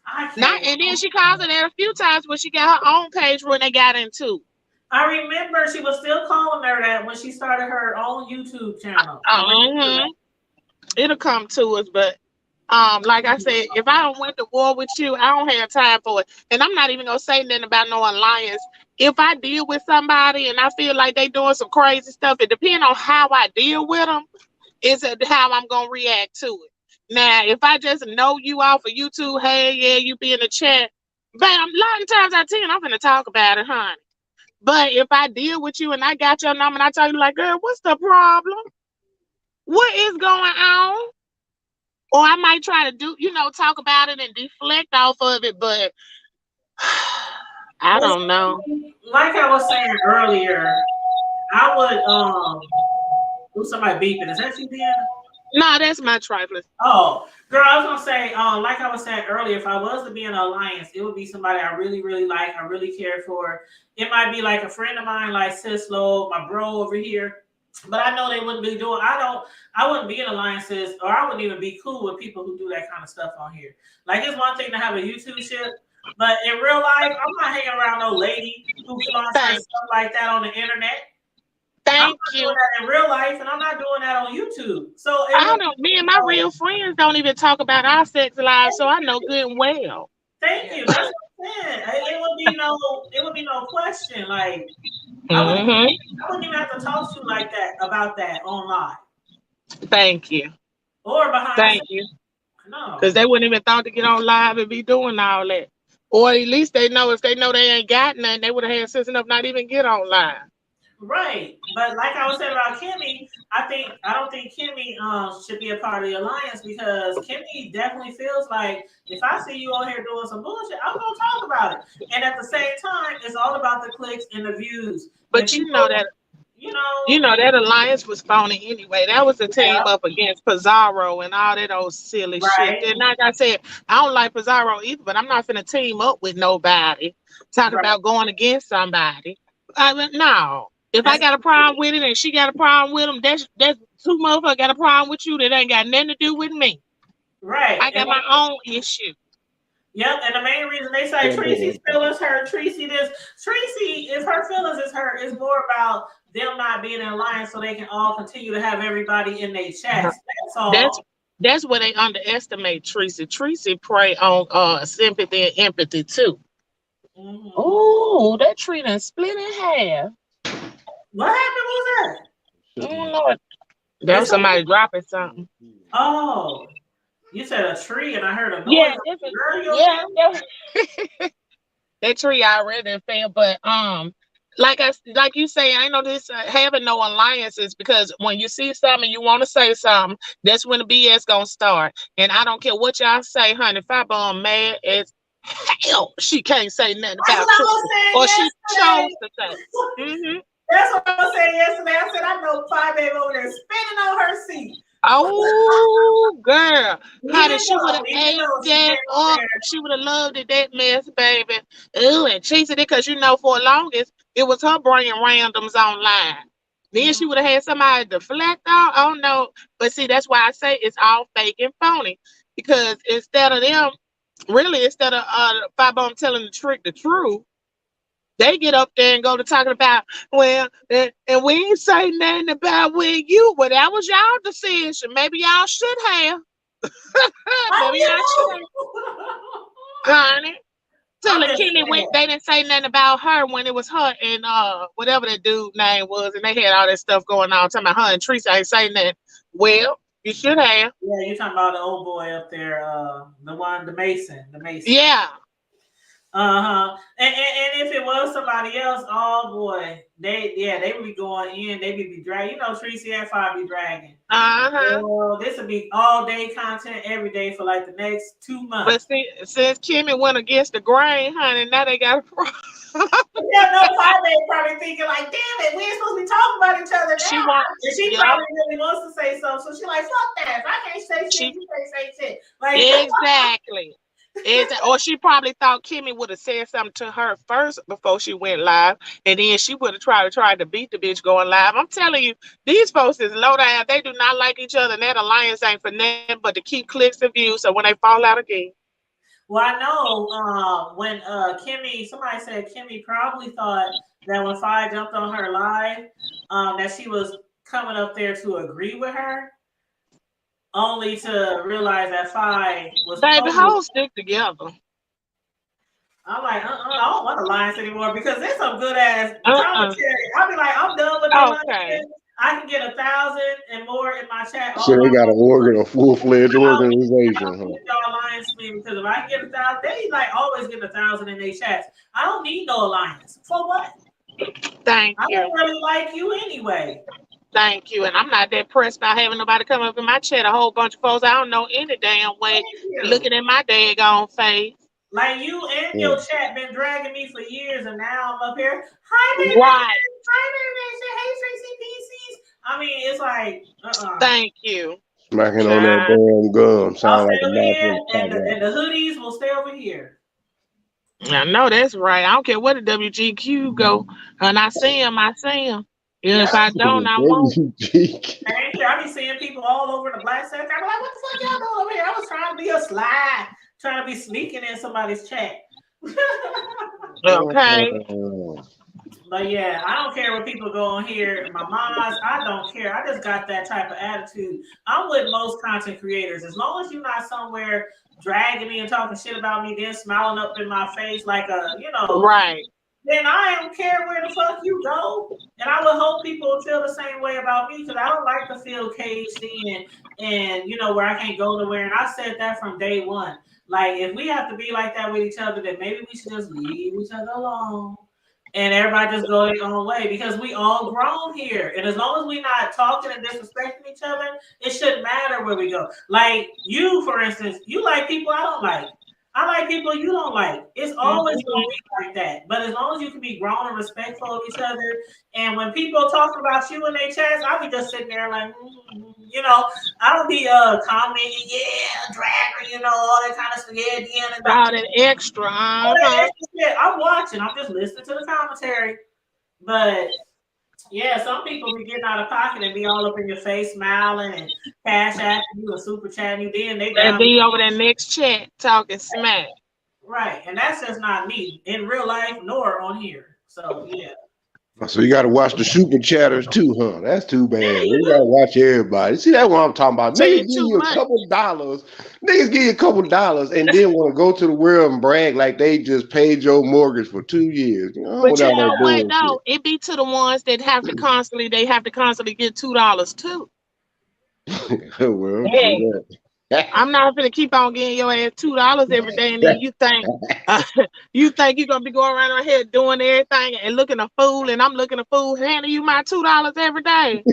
And then she calls her that a few times when she got her own page when they got into. I remember she was still calling her that when she started her own YouTube channel. It'll come to us, but like I said, if I don't went to war with you, I don't have time for it. And I'm not even gonna say nothing about no alliance. If I deal with somebody and I feel like they doing some crazy stuff, it depends on how I deal with them, is how I'm gonna react to it. Now, if I just know you off of YouTube, hey, yeah, you be in the chat, but a lot of times out of 10, I'm gonna talk about it, honey. But if I deal with you and I got your number and I tell you like, girl, what's the problem? What is going on? Or I might try to talk about it and deflect off of it, but I don't know. Like I was saying earlier, I would somebody beeping. Is that you, Deanna? No, that's my trifling. Oh, girl, I was gonna say, like I was saying earlier, if I was to be in an alliance, it would be somebody I really, really like, I really care for. It might be like a friend of mine, like Sislo, my bro over here. But I know they wouldn't be doing. I wouldn't be in alliances, or I wouldn't even be cool with people who do that kind of stuff on here. Like, it's one thing to have a YouTube ship, but in real life, I'm not hanging around no lady who sponsors stuff like that on the internet. I'm not doing that in real life, and I'm not doing that on YouTube. So me and my real friends don't even talk about our sex lives, so I know good and well. Thank you. That's what I'm saying. It would be no question. Like, I wouldn't even have to talk to you like that about that online. Thank you. Or behind. Thank you. No. Because they wouldn't even thought to get on live and be doing all that. Or at least they know if they know they ain't got nothing, they would have had sense enough not even get on live. Right. But like I was saying about Kimmy, I don't think Kimmy should be a part of the alliance because Kimmy definitely feels like if I see you on here doing some bullshit, I'm gonna talk about it. And at the same time, it's all about the clicks and the views. When But people, you know that alliance was phony anyway. That was a team yeah, up against Pizarro and all that old silly shit. right, And like I said, I don't like Pizarro either, but I'm not finna team up with nobody. Talking right. about going against somebody. I mean, no. If I That's got a problem with it and she got a problem with them, that's two motherfuckers got a problem with you that ain't got nothing to do with me. right. I got my own issue. Yep, and the main reason they say Tracy's feelings hurt, Tracy this, Tracy, if her feelings is hurt, is more about them not being in line so they can all continue to have everybody in their chats. That's That's all. that's where they underestimate Tracy. Tracy prey on sympathy and empathy too. Mhm. Oh, that tree done split in half. What happened? What was I don't know. That that? was somebody dropping something. Oh, you said a tree, and I heard a noise. Yeah, this is, Girl, you yeah, okay? yeah. That tree already fell, but like you say, I know this having no alliances because when you see something you want to say something, that's when the BS gonna start. And I don't care what y'all say, honey. If I bomb mad as hell, she can't say nothing That's about what I Chris, was saying or she chose yesterday. to say. Mm-hmm. That's what I was saying yesterday. I said I know Pie Baby over there spinning on her seat. Oh, girl. Honey, she would have Even ate though she that came over up. there. She would have loved it, that mess, baby. Ooh, and cheesed it because for the longest, it was her bringing randoms online. Then she would have had somebody deflect off. Oh, no. But see, that's why I say it's all fake and phony. Because instead of them, really, instead of Firebomb telling the truth, they get up there and go to talking about, well, and we ain't say nothing about when you, well, that was y'all decision. Maybe y'all should have. Oh, Maybe you y'all should have, know. honey. I'm Telling just Kenny saying. they didn't say nothing about her when it was her and whatever that dude name was, and they had all that stuff going on. Talking about her and Teresa ain't saying nothing. Well, you should have. Yeah, you're talking about the old boy up there, the Mason, Yeah. Uh-huh. And if it was somebody else, oh boy, they would be going in, they would be dragging. You know, Tracy and Five be dragging. Uh-huh. Well, this would be all day content every day for like the next 2 But months. see, since Kimmy went against the grain, honey, now they got a problem. Yeah, no, Five Day probably thinking like, damn it, we ain't supposed to be talking about each other She now. want, And she yep. probably really wants to say something, so she like, fuck that. If I can't say shit, She you can't say shit. Like, exactly. Or she probably thought Kimmy would have said something to her first before she went live, and then she would have tried to beat the bitch going live. I'm telling you, these folks is low down. They do not like each other, and that alliance ain't for nothing but to keep clicks and views. So when they fall out again, well, I know when Kimmy, somebody said Kimmy probably thought that when Fi jumped on her live, that she was coming up there to agree with her, only to realize that Fi was baby, totally. hoes stick together. I'm like, I don't want alliance anymore because there's some good ass Uh-uh. commentary. I'll be like, I'm done with the alliance. Okay. I can get 1,000 and more in my chat. So they got a full-fledged organization, huh? Y'all alliance me because if I can get 1,000, they like always get 1,000 in their chats. I don't need no alliance. For what? Thank I you. don't really like you anyway. Thank you. And I'm not that pressed by having nobody come up in my chat. A whole bunch of folks I don't know any damn way looking at my daggone face. Like you and your chat been dragging me for years, and now I'm up here. Hi, baby. Right. Hi, baby. Hey, Tracy PCs. I mean, it's like, Thank you. Smacking on that damn gum. I'll Sound like stay a over here, mouthful. and the hoodies will stay over here. I know that's right. I don't care where the WGQ go. And I see him. Yeah, if I don't, I won't. I be seeing people all over the black sector. I'm like, what the fuck y'all doing over here? I was trying to be a slide, trying to be sneaking in somebody's chat. Okay. But yeah, I don't care what people go on here. My moms, I don't care. I just got that type of attitude. I'm with most content creators. As long as you're not somewhere dragging me and talking shit about me, then smiling up in my face like right. Then I don't care where the fuck you go. And I would hope people feel the same way about me because I don't like to feel caged in and where I can't go nowhere. And I said that from day one. Like if we have to be like that with each other, then maybe we should just leave each other alone. and everybody just go their own way because we all grown here. And as long as we not talking and disrespecting each other, it shouldn't matter where we go. Like you, for instance, you like people I don't like. I like people you don't like. It's always gonna be like that. But as long as you can be grown and respectful of each other, and when people talk about you in their chats, I'll be just sitting there like, you know, I don't be commenting, yeah, dragger, you know, all that kind of stuff. Yeah, all that extra. all that extra shit. I'm watching. I'm just listening to the commentary. But yeah, some people be getting out of pocket and be all up in your face, smiling and cash after you and super chatting you. Then they be over that next chat talking smack. Right, and that's just not me in real life nor on here. So yeah. So you got to watch the super chatters too, huh? That's too bad. You got to watch everybody. See, that's what I'm talking about. Niggas give you a couple dollars. Niggas give you a couple dollars and then want to go to the world and brag like they just paid your mortgage for 2 years. You know, but you know what? No, it be to the ones that have to constantly. They have to constantly get $2 too. Well, hey. I'm not gonna keep on getting your ass $2 every day, and then you think you're gonna be going around here doing everything and looking a fool, and I'm looking a fool, handing you my $2 every day.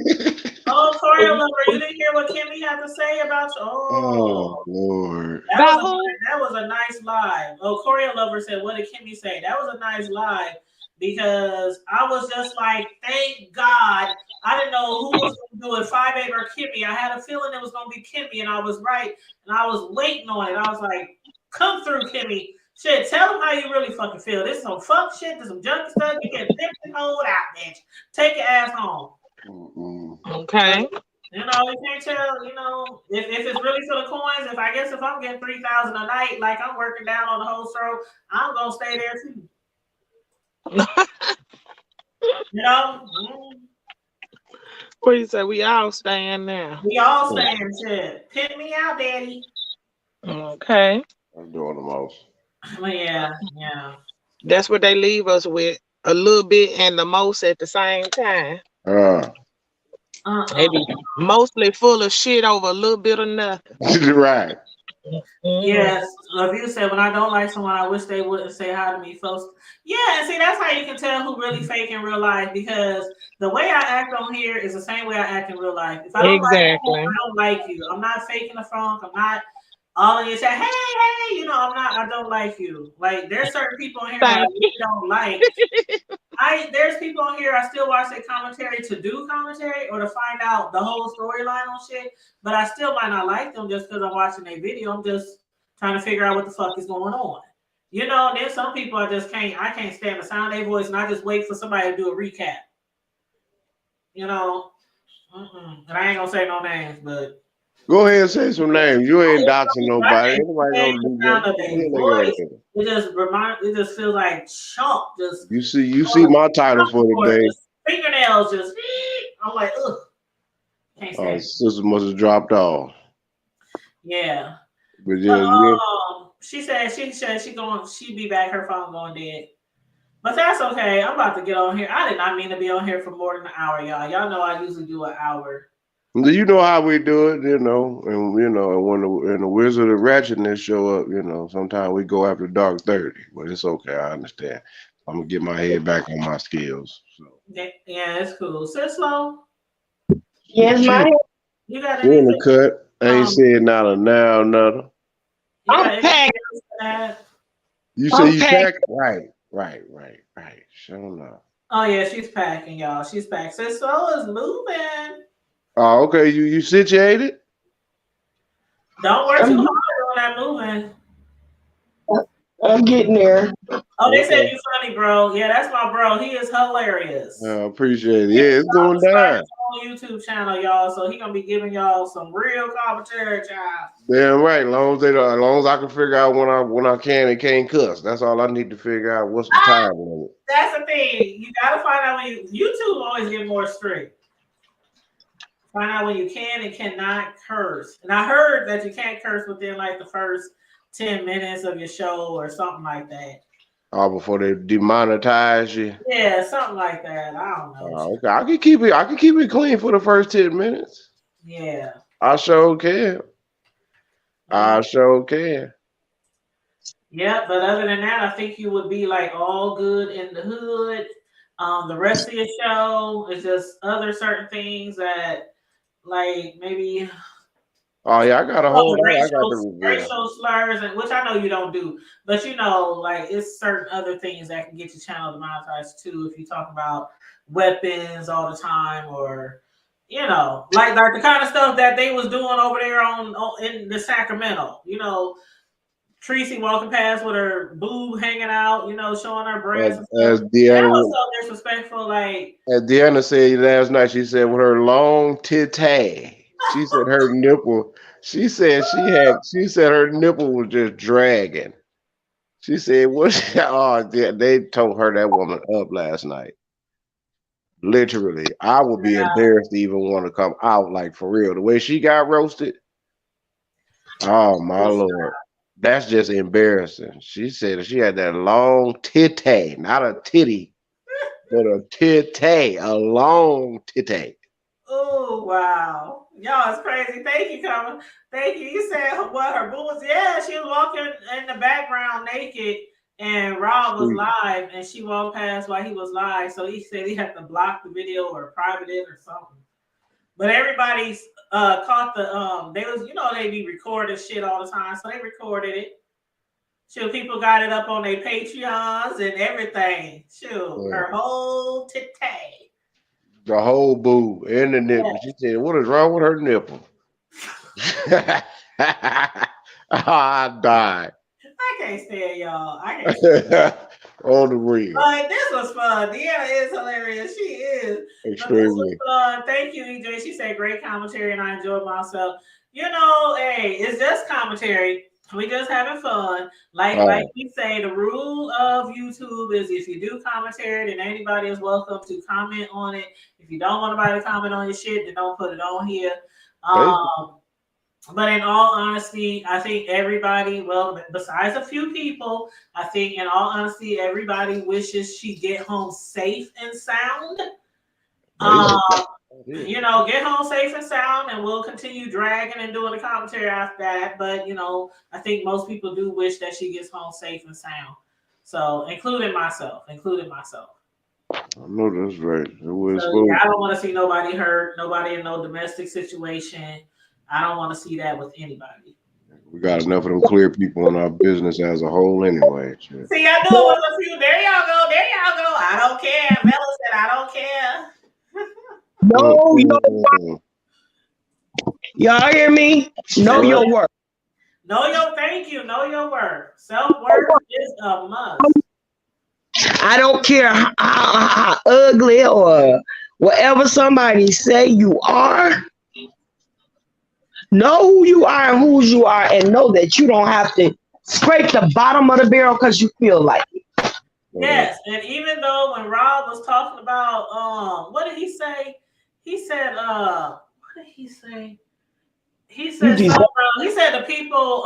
Oh, Corey Lover, you didn't hear what Kimmy had to say about you? Oh Lord, that was a nice live. Oh, Corey Lover said, "What did Kimmy say?" That was a nice live because I was just like, "Thank God." I didn't know who was going to do it, 5'8" or Kimmy. I had a feeling it was going to be Kimmy, and I was right. And I was waiting on it. I was like, come through, Kimmy. Shit, tell them how you really fucking feel. This is some fuck shit. This is some junky stuff. You get picked and hold out, bitch. Take your ass home. Okay. You know, you can't tell, you know, if it's really for the coins, if I'm getting 3,000 a night, like I'm working down on the whole throw, I'm going to stay there too. You know? What do you say? We all staying now. We all staying, shit. Pin me out, daddy. Okay. I'm doing the most. Well, yeah. That's what they leave us with, a little bit and the most at the same time. They be mostly full of shit over a little bit of nothing. Right. Yes, Review said, when I don't like someone, I wish they wouldn't say hi to me, folks. Yeah, and see, that's how you can tell who really fake in real life, because the way I act on here is the same way I act in real life. If I don't like you, I don't like you. I'm not faking the funk. I'm not all of you say, hey, you know, I don't like you. Like, there's certain people in here that I really don't like. There's people on here, I still watch their commentary to do commentary or to find out the whole storyline on shit, but I still might not like them just because I'm watching their video. I'm just trying to figure out what the fuck is going on. You know, and then some people I can't stand the sound of their voice, and I just wait for somebody to do a recap. You know, and I ain't gonna say no names, but go ahead and say some names. You ain't doxing nobody. It just feels like chunk. Just you see my title for the day. Fingernails just. I'm like, ugh. Can't stand it. Sister must have dropped off. Yeah. But yeah, she said she'd be back. Her phone going dead. But that's okay. I'm about to get on here. I did not mean to be on here for more than an hour, y'all. Y'all know I usually do an hour. You know how we do it, you know, and when the Wizard of Ratchetness show up, you know, sometimes we go after dark 30, but it's okay. I understand. I'm gonna get my head back on my skills. So. Yeah, it's cool. Sit slow. Yes, my head. You got anything? In the cut. I ain't saying not a now, nothing. I'm packed. You say you packed? Right. Sure enough. Oh yeah, she's packing, y'all. She's packed. Sit slow is moving. Oh, okay. You situated? Don't work too hard on that moving. I'm getting there. Oh, they said you funny, bro. Yeah, that's my bro. He is hilarious. I appreciate it. Yeah, it's going down. On YouTube channel, y'all. So he gonna be giving y'all some real commentary, child. Damn right. As long as I can figure out when I can and can't cuss. That's all I need to figure out. What's the time limit? That's the thing. You gotta find out when YouTube always get more strict. Find out when you can and cannot curse. And I heard that you can't curse within like the first 10 minutes of your show or something like that. Oh, before they demonetize you? Yeah, something like that. I don't know. Oh, okay. I can keep it clean for the first 10 minutes. Yeah. I sure can. Yeah, but other than that, I think you would be like all good in the hood. The rest of your show is just other certain things that like maybe Oh yeah, I got a whole lot. I got the review. racial slurs, and which I know you don't do, but you know, like it's certain other things that can get your channel demonetized too. If you talk about weapons all the time, or you know, like the kind of stuff that they was doing over there on in the Sacramento, you know, Tracy walking past with her boob hanging out, you know, showing her breasts and stuff. As That was Deanna, so disrespectful. Like, as Deanna said last night, she said with her long titty, she said her nipple. She said She said her nipple was just dragging. She said, "What?" Oh, they told her that woman up last night. Literally, I would be embarrassed to even want to come out, like for real. The way she got roasted. Oh my lord, that's just embarrassing. She said she had that long titty, not a titty, but a titty, a long titty. oh wow, y'all, it's crazy. Thank you, Carmen. Thank you. You said what her boobs? Yeah, she was walking in the background naked, and Rob was live, and she walked past while he was live. So he said he had to block the video or private it or something. But everybody's caught the they was, you know, they be recording shit all the time, so they recorded it. Sure, people got it up on their Patreons and everything. Sure, her whole titty. The whole boob and the nipple. Yeah. She said, "What is wrong with her nipple?" I died. I can't stand y'all. I can't stand on the real. But this was fun. Deanna is hilarious. She is. Extremely. But this was fun. Thank you, EJ. She said great commentary, and I enjoyed myself. You know, hey, it's just commentary. We just having fun. Like we say, the rule of YouTube is if you do commentary, then anybody is welcome to comment on it. If you don't want anybody to comment on your shit, then don't put it on here. But in all honesty, I think everybody, well, besides a few people, I think in all honesty, everybody wishes she get home safe and sound. You know, get home safe and sound, and we'll continue dragging and doing the commentary after that. But, you know, I think most people do wish that she gets home safe and sound. So, including myself. I know that's right. So, yeah, I don't want to see nobody hurt, nobody in no domestic situation. I don't want to see that with anybody. We got enough of them clear people in our business as a whole anyway. Shit. See, I knew it was a few. There y'all go. There y'all go. I don't care. Mella said, I don't care. No, y'all hear me? Know your worth. Know your, thank you. Know your worth. Self-worth is a must. I don't care how ugly or whatever somebody say you are. Know who you are and whose you are, and know that you don't have to scrape the bottom of the barrel because you feel like it. Yes, and even though when Rob was talking about what did he say? He said what did he say? He said he said the people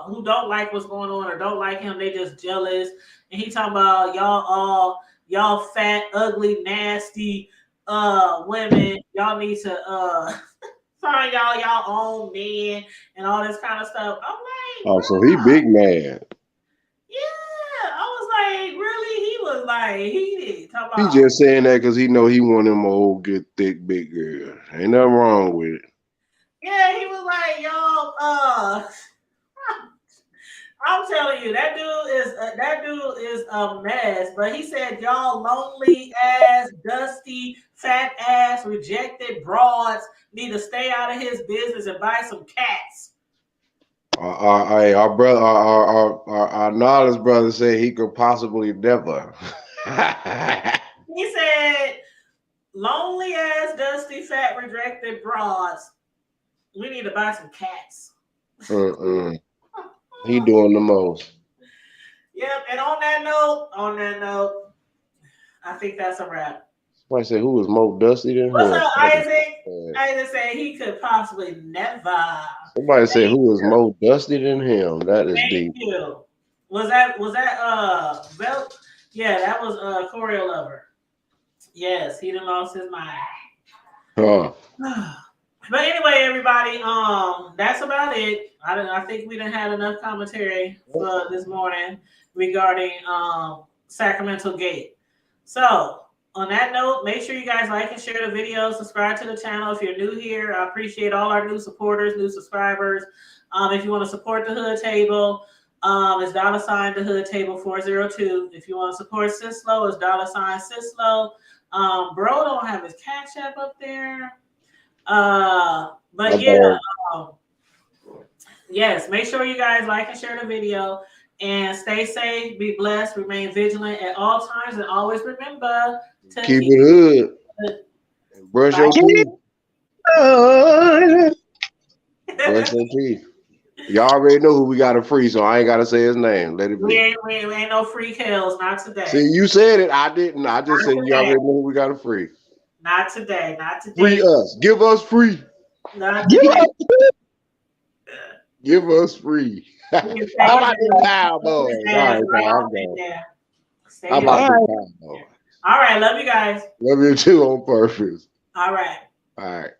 who don't like what's going on or don't like him, they just jealous. And he talking about y'all fat, ugly, nasty women, y'all need to find y'all own men and all this kind of stuff. I'm like, oh, so he big man. Yeah, I was like, really? He was like, he did talk about. He just saying that because he know he want them old, good, thick, big girl. Ain't nothing wrong with it. Yeah, he was like, y'all. I'm telling you, that dude is a mess. But he said, y'all lonely ass, dusty, fat ass, rejected broads need to stay out of his business and buy some cats. Our brother, our knowledge brother said he could possibly never. He said, lonely ass, dusty, fat, rejected broads. We need to buy some cats. He doing the most. Yep, and on that note, I think that's a wrap. Somebody said, who was more dusty than him? What's up, Isaac? Isaac said he could possibly never. Somebody said, who was more dusty than him? That is deep. Thank you. Was that Bell? Yeah, that was Choreo Lover. Yes, he done lost his mind. But anyway, everybody, that's about it. I think we done had enough commentary for this morning regarding Sacramento Gate. So on that note, make sure you guys like and share the video, subscribe to the channel if you're new here. I appreciate all our new supporters, new subscribers. If you want to support the Hood Table, it's $ the Hood Table 402. If you want to support Sislo, it's $ Sislo. Bro don't have his Cash App up there. But yeah, yes, make sure you guys like and share the video and stay safe, be blessed, remain vigilant at all times, and always remember to keep it hood. Brush your teeth. Brush your teeth. Y'all already know who we got to free, so I ain't got to say his name. Let it be. We ain't no free kills, not today. See, you said it. I didn't. I just said you already know who we got to free. Not today. Not today. Free us. Give us free. Not today. Give us free. How about the Cowboys? All right, I'm going. How about the Cowboys? All right. Love you guys. Love you too on purpose. All right. All right.